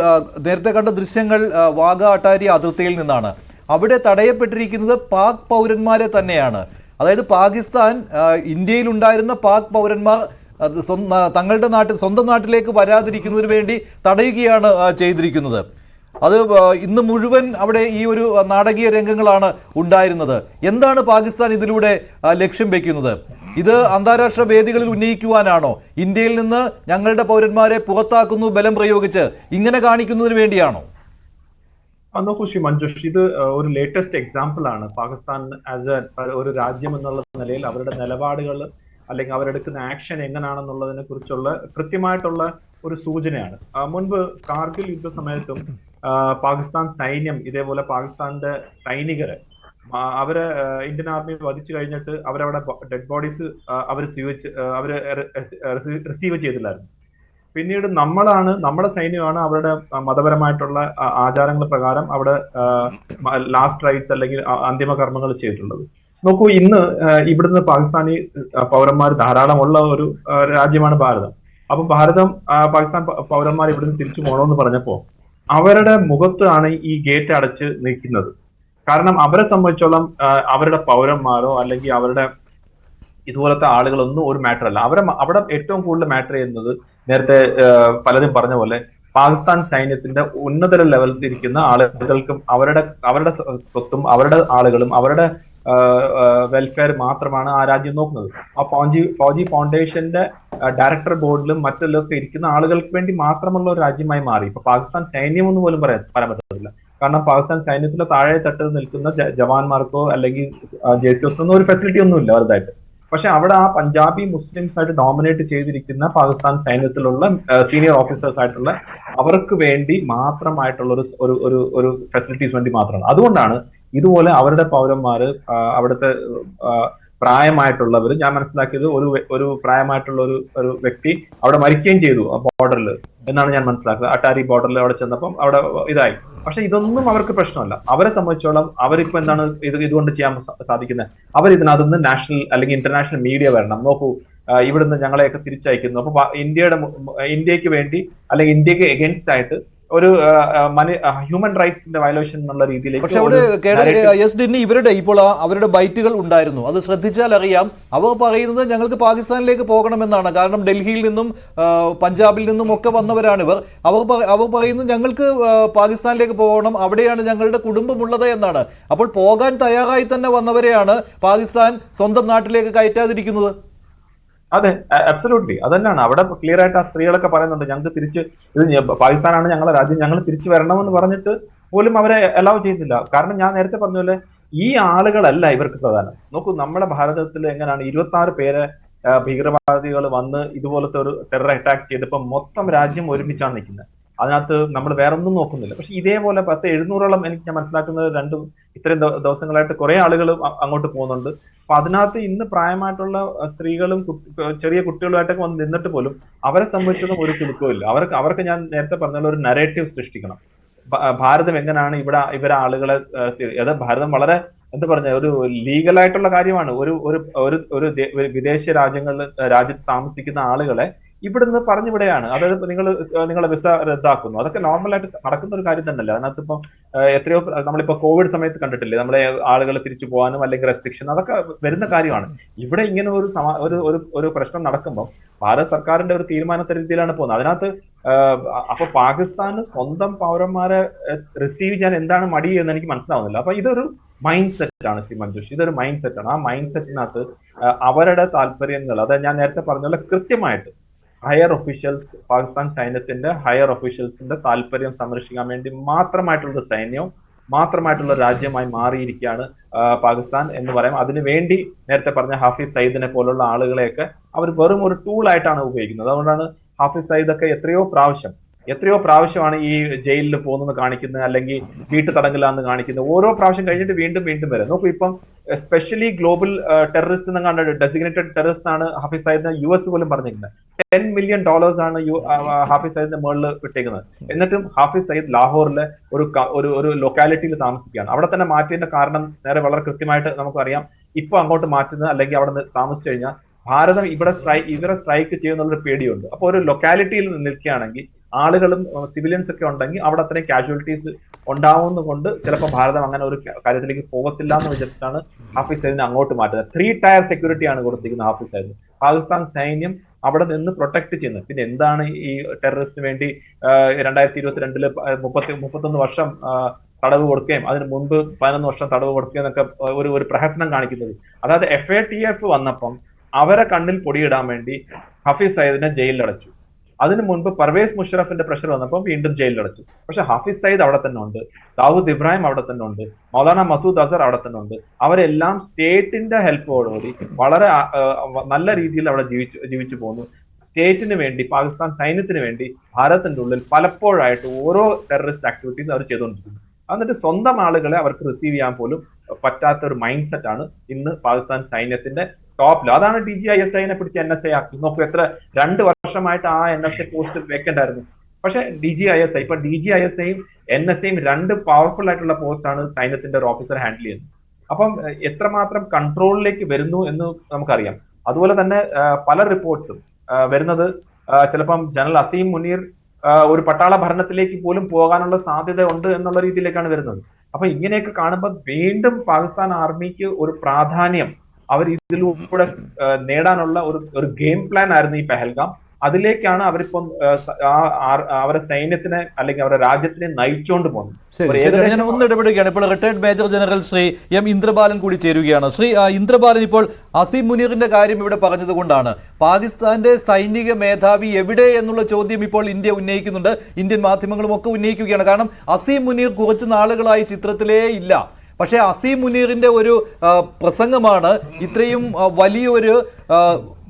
നേരത്തെ കണ്ട ദൃശ്യങ്ങൾ വാഗ അട്ടാരി അതിർത്തിയിൽ നിന്നാണ്. അവിടെ തടയപ്പെട്ടിരിക്കുന്നത് പാക് പൗരന്മാരെ തന്നെയാണ്. അതായത് പാകിസ്ഥാൻ ഇന്ത്യയിലുണ്ടായിരുന്ന പാക് പൗരന്മാർ തങ്ങളുടെ സ്വന്തം നാട്ടിലേക്ക് വരാതിരിക്കുന്നതിന് വേണ്ടി തടയുകയാണ് ചെയ്തിരിക്കുന്നത്. അത് ഇന്ന് മുഴുവൻ അവിടെ ഈ ഒരു നാടകീയ രംഗങ്ങളാണ് ഉണ്ടായിരുന്നത്. എന്താണ് പാകിസ്ഥാൻ ഇതിലൂടെ ലക്ഷ്യം വെക്കുന്നത്? ഇത് അന്താരാഷ്ട്ര വേദികളിൽ ഉന്നയിക്കുവാനാണോ? ഇന്ത്യയിൽ നിന്ന് ഞങ്ങളുടെ പൗരന്മാരെ പുറത്താക്കുന്നു ബലം പ്രയോഗിച്ച്, ഇങ്ങനെ കാണിക്കുന്നതിന് വേണ്ടിയാണോ? നോക്കൂ ശ്രീ മഞ്ജുഷ്, ഇത് ഒരു ലേറ്റസ്റ്റ് എക്സാമ്പിൾ ആണ്. പാകിസ്ഥാൻ ആസ് ഒരു രാജ്യം എന്നുള്ള നിലയിൽ അവരുടെ നിലപാടുകൾ അല്ലെങ്കിൽ അവരെടുക്കുന്ന ആക്ഷൻ എങ്ങനെയാണെന്നുള്ളതിനെ കുറിച്ചുള്ള കൃത്യമായിട്ടുള്ള ഒരു സൂചനയാണ്. മുൻപ് കാർഗിൽ യുദ്ധ സമയത്തും പാകിസ്ഥാൻ സൈന്യം ഇതേപോലെ പാകിസ്ഥാന്റെ സൈനികരെ അവരെ ഇന്ത്യൻ ആർമി വധിച്ചു കഴിഞ്ഞിട്ട് അവരവിടെ ഡെഡ് ബോഡീസ് അവര് റിസീവ് ചെയ്തില്ലായിരുന്നു. പിന്നീട് നമ്മുടെ സൈന്യമാണ് അവരുടെ മതപരമായിട്ടുള്ള ആചാരങ്ങൾ പ്രകാരം അവിടെ ലാസ്റ്റ് റൈറ്റ്സ് അല്ലെങ്കിൽ അന്തിമ കർമ്മങ്ങൾ ചെയ്തിട്ടുള്ളത്. നോക്കൂ, ഇന്ന് ഇവിടുന്ന് പാകിസ്ഥാനി പൗരന്മാർ ധാരാളമുള്ള ഒരു രാജ്യമാണ് ഭാരതം. അപ്പൊ ഭാരതം പാകിസ്ഥാൻ പൗരന്മാർ ഇവിടുന്ന് തിരിച്ചു പോകണമെന്ന് പറഞ്ഞപ്പോ അവരുടെ മുഖത്താണ് ഈ ഗേറ്റ് അടച്ച് നിൽക്കുന്നത്. കാരണം അവരെ സംബന്ധിച്ചോളം അവരുടെ പൗരന്മാരോ അല്ലെങ്കിൽ അവരുടെ ഇതുപോലത്തെ ആളുകളൊന്നും ഒരു മാറ്റർ അല്ല. അവിടെ ഏറ്റവും കൂടുതൽ മാറ്റർ ചെയ്യുന്നത് നേരത്തെ പലരും പറഞ്ഞ പോലെ പാകിസ്ഥാൻ സൈന്യത്തിന്റെ ഉന്നതര ലെവലിൽ ഇരിക്കുന്ന ആളുകൾക്കും അവരുടെ സ്വത്തും അവരുടെ ആളുകളും അവരുടെ വെൽഫെയർ മാത്രമാണ് ആ രാജ്യം നോക്കുന്നത്. ആ ഫൗജി ഫൗണ്ടേഷന്റെ ഡയറക്ടർ ബോർഡിലും മറ്റെല്ലൊക്കെ ഇരിക്കുന്ന ആളുകൾക്ക് വേണ്ടി മാത്രമുള്ള ഒരു രാജ്യമായി മാറി. ഇപ്പൊ പാകിസ്ഥാൻ സൈന്യം എന്ന് പോലും പറയാൻ പറ്റത്തില്ല. കാരണം പാകിസ്ഥാൻ സൈന്യത്തിന്റെ താഴെ തട്ടിൽ നിൽക്കുന്ന ജവാന്മാർക്കോ അല്ലെങ്കിൽ ജെസിഒസിനോ ഒരു ഫെസിലിറ്റി ഒന്നുമില്ല വലുതായിട്ട്. പക്ഷെ അവിടെ ആ പഞ്ചാബി മുസ്ലിംസ് ആയിട്ട് ഡോമിനേറ്റ് ചെയ്തിരിക്കുന്ന പാകിസ്ഥാൻ സൈന്യത്തിലുള്ള സീനിയർ ഓഫീസേഴ്സ് ആയിട്ടുള്ള അവർക്ക് വേണ്ടി മാത്രമായിട്ടുള്ള ഒരു ഫെസിലിറ്റീസ് വേണ്ടി മാത്രമാണ്. അതുകൊണ്ടാണ് ഇതുപോലെ അവരുടെ പൗരന്മാര് അവിടുത്തെ പ്രായമായിട്ടുള്ളവർ, ഞാൻ മനസ്സിലാക്കിയത് ഒരു പ്രായമായിട്ടുള്ള ഒരു വ്യക്തി അവിടെ മരിക്കുകയും ചെയ്തു ആ ബോർഡറിൽ എന്നാണ് ഞാൻ മനസ്സിലാക്കുന്നത്. അട്ടാരി ബോർഡറിൽ അവിടെ ചെന്നപ്പം അവിടെ ഇതായി. പക്ഷെ ഇതൊന്നും അവർക്ക് പ്രശ്നമല്ല. അവരെ സംബന്ധിച്ചോളം അവരിപ്പോ എന്താണ് ഇതുകൊണ്ട് ചെയ്യാൻ സാധിക്കുന്നത്? അവർ ഇതിനകത്തുനിന്ന് നാഷണൽ അല്ലെങ്കിൽ ഇന്റർനാഷണൽ മീഡിയ വരണം. നോക്കൂ, ഇവിടുന്ന് ഞങ്ങളെയൊക്കെ തിരിച്ചയക്കുന്നു. അപ്പൊ ഇന്ത്യക്ക് വേണ്ടി അല്ലെങ്കിൽ ഇന്ത്യക്ക് എഗൻസ്റ്റ് ആയിട്ട് ഒരു ഹ്യൂമൻ റൈറ്റ്സിന്റെ വയലേഷൻ എന്നുള്ള രീതിയിലേക്ക്. പക്ഷെ അവിടെ ഇവരുടെ ഇപ്പോൾ അവരുടെ ബൈറ്റുകൾ ഉണ്ടായിരുന്നു, അത് ശ്രദ്ധിച്ചാൽ അറിയാം. അവർ പറയുന്നത് ഞങ്ങൾക്ക് പാകിസ്ഥാനിലേക്ക് പോകണമെന്നാണ്. കാരണം ഡൽഹിയിൽ നിന്നും പഞ്ചാബിൽ നിന്നും ഒക്കെ വന്നവരാണ് ഇവർ. അവർ പറയുന്നത് ഞങ്ങൾക്ക് പാകിസ്ഥാനിലേക്ക് പോകണം, അവിടെയാണ് ഞങ്ങളുടെ കുടുംബമുള്ളത് എന്നാണ്. അപ്പോൾ പോകാൻ തയ്യാറായി തന്നെ വന്നവരെയാണ് പാകിസ്ഥാൻ സ്വന്തം നാട്ടിലേക്ക് കയറ്റാതിരിക്കുന്നത്. അതെ, അബ്സല്യൂട്ട്ലി അതന്നെയാണ് അവിടെ ക്ലിയർ ആയിട്ട് ആ സ്ത്രീകളൊക്കെ പറയുന്നുണ്ട്, ഞങ്ങൾക്ക് തിരിച്ച് ഇത് പാകിസ്ഥാനാണ് ഞങ്ങളുടെ രാജ്യം, ഞങ്ങൾ തിരിച്ചു വരണമെന്ന് പറഞ്ഞിട്ട് പോലും അവരെ അലൗ ചെയ്യുന്നില്ല. കാരണം ഞാൻ നേരത്തെ പറഞ്ഞ പോലെ ഈ ആളുകളല്ല ഇവർക്ക് പ്രധാനം. നോക്കൂ, നമ്മുടെ ഭാരതത്തിൽ എങ്ങനെയാണ് 26 പേരെ ഭീകരവാദികൾ വന്ന് ഇതുപോലത്തെ ഒരു ടെറർ അറ്റാക്ക് ചെയ്തപ്പോൾ മൊത്തം രാജ്യം ഒരുമിച്ചാണ് നിൽക്കുന്നത്. അതിനകത്ത് നമ്മൾ വേറെ ഒന്നും നോക്കുന്നില്ല. പക്ഷെ ഇതേപോലെ 700-ഓളം ഞാൻ മനസ്സിലാക്കുന്നത് ഇത്രയും ദിവസങ്ങളായിട്ട് കുറെ ആളുകൾ അങ്ങോട്ട് പോകുന്നുണ്ട്. അപ്പൊ അതിനകത്ത് ഇന്ന് പ്രായമായിട്ടുള്ള സ്ത്രീകളും ചെറിയ കുട്ടികളുമായിട്ടൊക്കെ വന്ന് നിന്നിട്ട് പോലും അവരെ സംബന്ധിച്ചൊന്നും ഒരു കുലുക്കവും ഇല്ല. അവർക്ക് ഞാൻ നേരത്തെ പറഞ്ഞ ഒരു നരേറ്റീവ് സൃഷ്ടിക്കണം. ഭാരതം എങ്ങനെയാണ് ഇവരെ ആളുകളെ, ഭാരതം വളരെ എന്താ പറഞ്ഞ ഒരു ലീഗലായിട്ടുള്ള കാര്യമാണ്. ഒരു വിദേശ രാജ്യത്ത് താമസിക്കുന്ന ആളുകളെ ഇവിടുന്ന് പറഞ്ഞിവിടെയാണ്. അതായത് നിങ്ങളെ വിസ റദ്ദാക്കുന്നു. അതൊക്കെ നോർമലായിട്ട് നടക്കുന്ന ഒരു കാര്യം തന്നെയല്ല. അതിനകത്ത് ഇപ്പം എത്രയോ നമ്മളിപ്പോ കോവിഡ് സമയത്ത് കണ്ടിട്ടില്ലേ, നമ്മളെ ആളുകൾ തിരിച്ചു പോകാനും അല്ലെങ്കിൽ റെസ്ട്രിക്ഷൻ അതൊക്കെ വരുന്ന കാര്യമാണ്. ഇവിടെ ഇങ്ങനെ ഒരു പ്രശ്നം നടക്കുമ്പോൾ ഭാരത സർക്കാരിന്റെ ഒരു തീരുമാനത്തെ രീതിയിലാണ് പോകുന്നത്. അതിനകത്ത് അപ്പൊ പാകിസ്ഥാന് സ്വന്തം പൗരന്മാരെ റിസീവ് ചെയ്യാൻ എന്താണ് മടി എന്ന് എനിക്ക് മനസ്സിലാവുന്നില്ല. അപ്പൊ ഇതൊരു മൈൻഡ് സെറ്റ് ആണ് ശ്രീ മഞ്ജുഷ്, ഇതൊരു മൈൻഡ് സെറ്റ് ആണ്. ആ മൈൻഡ് സെറ്റിനകത്ത് അവരുടെ താല്പര്യങ്ങൾ, അതായത് ഞാൻ നേരത്തെ പറഞ്ഞ പോലെ കൃത്യമായിട്ട് ഹയർ ഒഫീഷ്യൽസ്, പാകിസ്ഥാൻ സൈന്യത്തിന്റെ ഹയർ ഒഫീഷ്യൽസിന്റെ താല്പര്യം സംരക്ഷിക്കാൻ വേണ്ടി മാത്രമായിട്ടുള്ള സൈന്യവും മാത്രമായിട്ടുള്ള രാജ്യമായി മാറിയിരിക്കുകയാണ് പാകിസ്ഥാൻ എന്ന് പറയാം. അതിനുവേണ്ടി നേരത്തെ പറഞ്ഞ ഹാഫിസ് സയ്യിദിനെ പോലുള്ള ആളുകളെയൊക്കെ അവർ വെറും ഒരു ടൂൾ ആയിട്ടാണ് ഉപയോഗിക്കുന്നത്. അതുകൊണ്ടാണ് ഹാഫിസ് സയ്യിദൊക്കെ എത്രയോ പ്രാവശ്യമാണ് ഈ ജയിലിൽ പോകുന്നത് കാണിക്കുന്നത്, അല്ലെങ്കിൽ വീട്ടു തടങ്കലാന്ന് കാണിക്കുന്നത്. ഓരോ പ്രാവശ്യം കഴിഞ്ഞിട്ട് വീണ്ടും വരും. നോക്കൂ, ഇപ്പം സ്പെഷ്യലി ഗ്ലോബൽ ടെററിസ്റ്റ് എന്ന് കണ്ട ഡെസിഗ്നേറ്റഡ് ടെററിസ്റ്റ് ആണ് ഹാഫിസ് സയ്യിദിനെ US പോലും പറഞ്ഞിരിക്കുന്നത്. $10 million ആണ് ഹാഫിസ് സയ്യിദിന്റെ മുകളിൽ വിട്ടേക്കുന്നത്. എന്നിട്ടും ഹാഫിസ് സയ്യിദ് ലാഹോറിലെ ഒരു ലൊക്കാലിറ്റിയിൽ താമസിക്കുകയാണ്. അവിടെ തന്നെ മാറ്റിയതിന്റെ കാരണം വളരെ കൃത്യമായിട്ട് നമുക്കറിയാം. ഇപ്പൊ അങ്ങോട്ട് മാറ്റുന്നത് അല്ലെങ്കിൽ അവിടെ താമസിച്ചു കഴിഞ്ഞാൽ ഭാരതം ഇവരെ സ്ട്രൈക്ക് ചെയ്യുന്നുള്ളൊരു പേടിയുണ്ട്. അപ്പൊ ഒരു ലൊക്കാലിറ്റിയിൽ നിൽക്കുകയാണെങ്കിൽ ആളുകളും സിവിലിയൻസ് ഒക്കെ ഉണ്ടെങ്കിൽ അവിടെ അത്രയും കാഷ്വാലിറ്റീസ് ഉണ്ടാവുന്നതുകൊണ്ട് ചിലപ്പോൾ ഭാരതം അങ്ങനെ ഒരു കാര്യത്തിലേക്ക് പോകത്തില്ല എന്ന് വിചാരിച്ചിട്ടാണ് ഹാഫിസ് സയ്യിദിനെ അങ്ങോട്ട് മാറ്റുന്നത്. 3 tier സെക്യൂരിറ്റി ആണ് കൊടുത്തിരിക്കുന്നത് ഹാഫിസ് സയ്യിദിന്. പാകിസ്ഥാൻ സൈന്യം അവിടെ നിന്ന് പ്രൊട്ടക്ട് ചെയ്യുന്നത്. പിന്നെ എന്താണ് ഈ ടെററിസ്റ്റിന് വേണ്ടി 2022 31 വർഷം തടവ് കൊടുക്കുകയും അതിന് മുൻപ് 11 വർഷം തടവ് കൊടുക്കുകയും എന്നൊക്കെ ഒരു പ്രഹസനം കാണിക്കുന്നത്? അതായത് FATF വന്നപ്പം അവരെ കണ്ണിൽ പൊടിയിടാൻ വേണ്ടി ഹാഫിസ് സയ്യിദിനെ ജയിലിലടച്ചു. അതിനു മുൻപ് പർവേസ് മുഷറഫിന്റെ പ്രഷർ വന്നപ്പോൾ വീണ്ടും ജയിലിലടച്ചു. പക്ഷെ ഹാഫിസ് സയ്യിദ് അവിടെ തന്നെ ഉണ്ട്, ദാവൂദ് ഇബ്രാഹിം അവിടെ തന്നെ ഉണ്ട്, മൗലാന മസൂദ് അസർ അവിടെ തന്നെ ഉണ്ട്. അവരെല്ലാം സ്റ്റേറ്റിന്റെ ഹെൽപ്പോടുകൂടി വളരെ നല്ല രീതിയിൽ അവിടെ ജീവിച്ചു പോകുന്നു. സ്റ്റേറ്റിന് വേണ്ടി, പാകിസ്ഥാൻ സൈന്യത്തിന് വേണ്ടി ഭാരതത്തിന്റെ ഉള്ളിൽ പലപ്പോഴായിട്ട് ഓരോ ടെററിസ്റ്റ് ആക്ടിവിറ്റീസ് അവർ ചെയ്തുകൊണ്ടിരിക്കുന്നു. എന്നിട്ട് സ്വന്തം ആളുകളെ അവർക്ക് റിസീവ് ചെയ്യാൻ പോലും പറ്റാത്ത ഒരു മൈൻഡ് സെറ്റ് ആണ് ഇന്ന് പാകിസ്ഥാൻ സൈന്യത്തിന്റെ ടോപ്പിൽ. അതാണ് DGISIനെ പിടിച്ച് NSA ആക്കി. നോക്കൂ, എത്ര 2 വർഷമായിട്ട് ആ NSA പോസ്റ്റ് വേക്കന്റ് ആയിരുന്നു. പക്ഷെ DGISIയും NSAയും 2 പവർഫുൾ ആയിട്ടുള്ള പോസ്റ്റാണ് സൈന്യത്തിന്റെ ഒരു ഓഫീസർ ഹാൻഡിൽ ചെയ്യുന്നത്. അപ്പം എത്രമാത്രം കൺട്രോളിലേക്ക് വരുന്നു എന്ന് നമുക്കറിയാം. അതുപോലെ തന്നെ പല റിപ്പോർട്ട്സും വരുന്നത് ചിലപ്പം ജനറൽ അസീം മുനീർ ഒരു പട്ടാള ഭരണത്തിലേക്ക് പോലും പോകാനുള്ള സാധ്യത ഉണ്ട് എന്നുള്ള രീതിയിലേക്കാണ് വരുന്നത്. അപ്പൊ ഇങ്ങനെയൊക്കെ കാണുമ്പോൾ വീണ്ടും പാകിസ്ഥാൻ ആർമിക്ക് ഒരു പ്രാധാന്യം അവർ ഇതിലൂടെ നേടാനുള്ള ഒരു ഗെയിം പ്ലാൻ ആയിരുന്നു ഈ പെഹൽഗാം. അതിലേക്കാണ് അവരിപ്പം അവരുടെ സൈന്യത്തിനെ അല്ലെങ്കിൽ അവരുടെ രാജ്യത്തിനെ നയിച്ചുകൊണ്ട് പോകുന്നത്. ഞാൻ ഒന്ന് ഇടപെടുകയാണ്. ഇപ്പോൾ retired major general Shri M Indrabalan കൂടി ചേരുകയാണ്. ശ്രീ ഇന്ദ്രബാലൻ, ഇപ്പോൾ അസീം മുനീറിന്റെ കാര്യം ഇവിടെ പറഞ്ഞതുകൊണ്ടാണ് പാകിസ്ഥാന്റെ സൈനിക മേധാവി എവിടെ എന്നുള്ള ചോദ്യം ഇപ്പോൾ ഇന്ത്യ ഉന്നയിക്കുന്നുണ്ട്. ഇന്ത്യൻ മാധ്യമങ്ങളും ഒക്കെ ഉന്നയിക്കുകയാണ്. കാരണം അസീം മുനീർ കുറച്ച് നാളുകളായി ചിത്രത്തിലേ ഇല്ല. പക്ഷേ അസീം മുനീറിന്റെ ഒരു പ്രസംഗമാണ് ഇത്രയും വലിയൊരു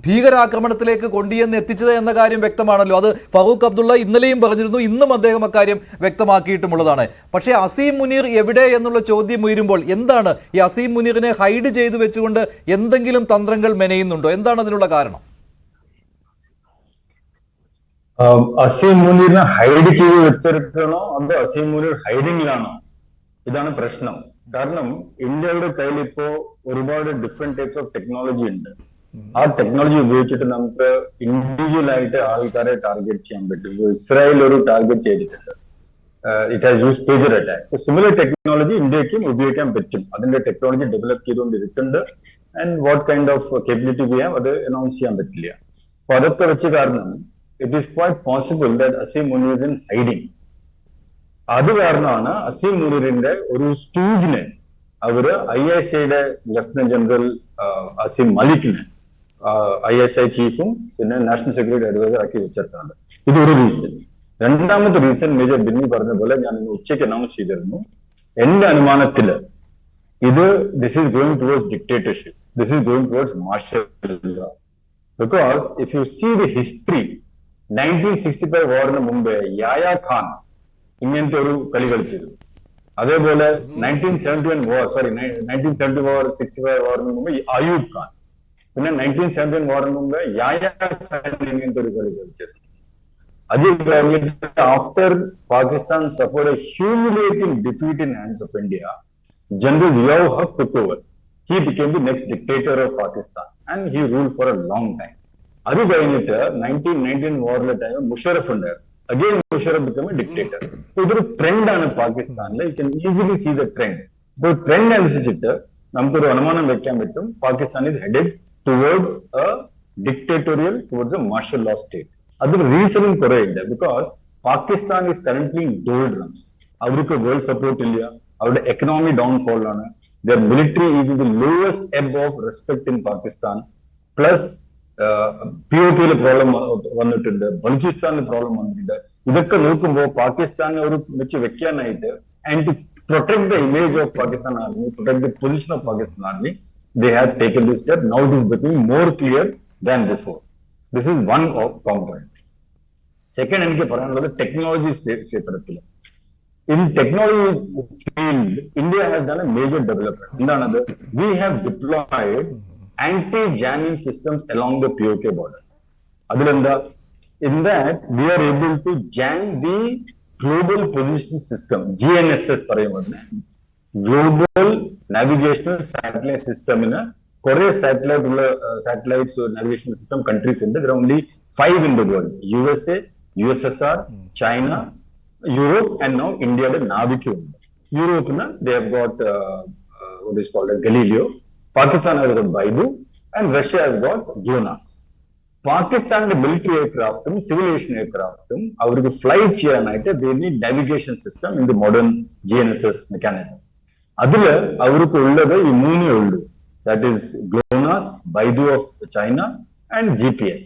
ഭീകരാക്രമണത്തിലേക്ക് കൊണ്ടുവന്ന് എത്തിച്ചത് എന്ന കാര്യം വ്യക്തമാണല്ലോ. അത് ഫറൂഖ് അബ്ദുള്ള ഇന്നലെയും പറഞ്ഞിരുന്നു, ഇന്നും അദ്ദേഹം അക്കാര്യം വ്യക്തമാക്കിയിട്ടുമുള്ളതാണ്. പക്ഷേ അസീം മുനീർ എവിടെ എന്നുള്ള ചോദ്യം ഉയരുമ്പോൾ എന്താണ് ഈ അസീം മുനീറിനെ ഹൈഡ് ചെയ്തു വെച്ചുകൊണ്ട് എന്തെങ്കിലും തന്ത്രങ്ങൾ മെനയുന്നുണ്ടോ? എന്താണ് അതിനുള്ള കാരണം? അസീം മുനീറിനെ ഹൈഡ് ചെയ്ത് വെച്ചിരിക്കണോ അതോ അസീം മുനീർ ഹൈഡിങ്ങിലാണോ? ഇതാണ് പ്രശ്നം. കാരണം ഇന്ത്യയുടെ കയ്യിൽ ഇപ്പോ ഒരുപാട് ഡിഫറെന്റ് ടൈപ്സ് ഓഫ് ടെക്നോളജി ഉണ്ട്. ആ ടെക്നോളജി ഉപയോഗിച്ചിട്ട് നമുക്ക് ഇൻഡിവിജ്വൽ ആയിട്ട് ആൾക്കാരെ ടാർഗറ്റ് ചെയ്യാൻ പറ്റും. ഇസ്രായേൽ ഒരു ടാർഗറ്റ് ചെയ്തിട്ടുണ്ട്. It has use pager attack. So similar technology ഇന്ത്യക്കും ഉപയോഗിക്കാൻ പറ്റും. അതിന്റെ ടെക്നോളജി ഡെവലപ്പ് ചെയ്തുകൊണ്ടിരിക്കുന്നുണ്ട്. And what kind of capability we have അത് അനൗൺസ് ചെയ്യാൻ പറ്റില്ല. അപ്പൊ അതൊക്കെ വെച്ച് കാരണം it is quite possible that Asim Munir in hiding. അത് കാരണമാണ് അസീം മുനീറിന്റെ ഒരു സ്റ്റൂജിനെ അവര് ISIയുടെ ലഫ്റ്റനന്റ് ജനറൽ അസീം മലിക്കിനെ ISI ചീഫും പിന്നെ നാഷണൽ സെക്യൂരിറ്റി അഡ്വൈസർ ആക്കി വെച്ചിട്ടാണ്. ഇതൊരു റീസൺ. രണ്ടാമത്തെ റീസൺ മേജർ ബിന്നി പറഞ്ഞ പോലെ ഞാൻ ഇന്ന് ഉച്ചയ്ക്ക് അനൗൺസ് ചെയ്തിരുന്നു. എന്റെ അനുമാനത്തില് this is going towards dictatorship. This is going towards martial law. Because if you see the history, 1965 വാറിന് മുമ്പേ യായ ഖാൻ ഇങ്ങനത്തെ ഒരു കളി കളിച്ചിരുന്നു. അതേപോലെ 1970 വാറിന് മുമ്പ് അയൂബ് ഖാൻ, പിന്നെ 1971 വാറിന് മുമ്പ് യായ ഖാൻ ഇങ്ങനത്തെ ഒരു കളി കളിച്ചിരുന്നു. അത് കഴിഞ്ഞിട്ട് after Pakistan suffered a humiliating defeat in hands of India, general Ziaul Haq took over. He became the next dictator of Pakistan and he ruled for a long time. അത് കഴിഞ്ഞിട്ട് 1919 വാറിലെ ടൈം മുഷറഫ് ഉണ്ടായിരുന്നു. Again, Musharraf became a dictator. So, ഇതൊരു ട്രെൻഡാണ് പാകിസ്ഥാനിൽ. You can easily see the trend. ഇപ്പോൾ trend അനുസരിച്ചിട്ട് നമുക്കൊരു അനുമാനം വെക്കാൻ പറ്റും Pakistan is headed towards a dictatorial, towards a martial law state. അതിന് റീസണും കുറെ ഉണ്ട്. Because Pakistan is currently in doldrums. അവർക്ക് വേൾഡ് സപ്പോർട്ട് ഇല്ല. അവരുടെ എക്കണോമി ഡൗൺഫോൾ ആണ്. Their military is in the lowest ebb of respect in Pakistan. Plus POK problem വന്നിട്ടുണ്ട്, ബലൂചിസ്ഥാനിൽ പ്രോബ്ലം വന്നിട്ടുണ്ട്. ഇതൊക്കെ നോക്കുമ്പോൾ പാകിസ്ഥാനെ ഒരു വെച്ച് വെക്കാനായിട്ട് and to protect the image of Pakistan army, protect the position of Pakistan army, they have taken this step. Now it is becoming more clear than before. This is one component. Second, എനിക്ക് പറയാനുള്ളത് technology ക്ഷേത്രത്തിൽ. In technology field, India has done a major development. എന്താണത്? We have deployed anti-jamming systems along the POK border. അതിലെന്താ? In that, we are able to jam the global position system, GNSS പറയുന്നത്, global navigational satellite system in a കുറെ satellites navigational system countries ഉണ്ട്. There are only 5 in the world: USA, USSR, China, Europe, and now India നാവിക്കും ഉണ്ട്. യൂറോപ്പിന് they have got what is called as Galileo. Pakistan has got Baidu, and Russia has got GLONASS. പാകിസ്ഥാനിന്റെ military എയർക്രാഫ്റ്റും civil aviation എയർക്രാഫ്റ്റും അവർക്ക് flight ചെയ്യാനായിട്ട് they need navigation system in the modern GNSS mechanism. അതില് അവർക്ക് ഉള്ളത് ഈ മൂന്നേ ഉള്ളൂ. That is GLONASS, Baidu of China, and GPS.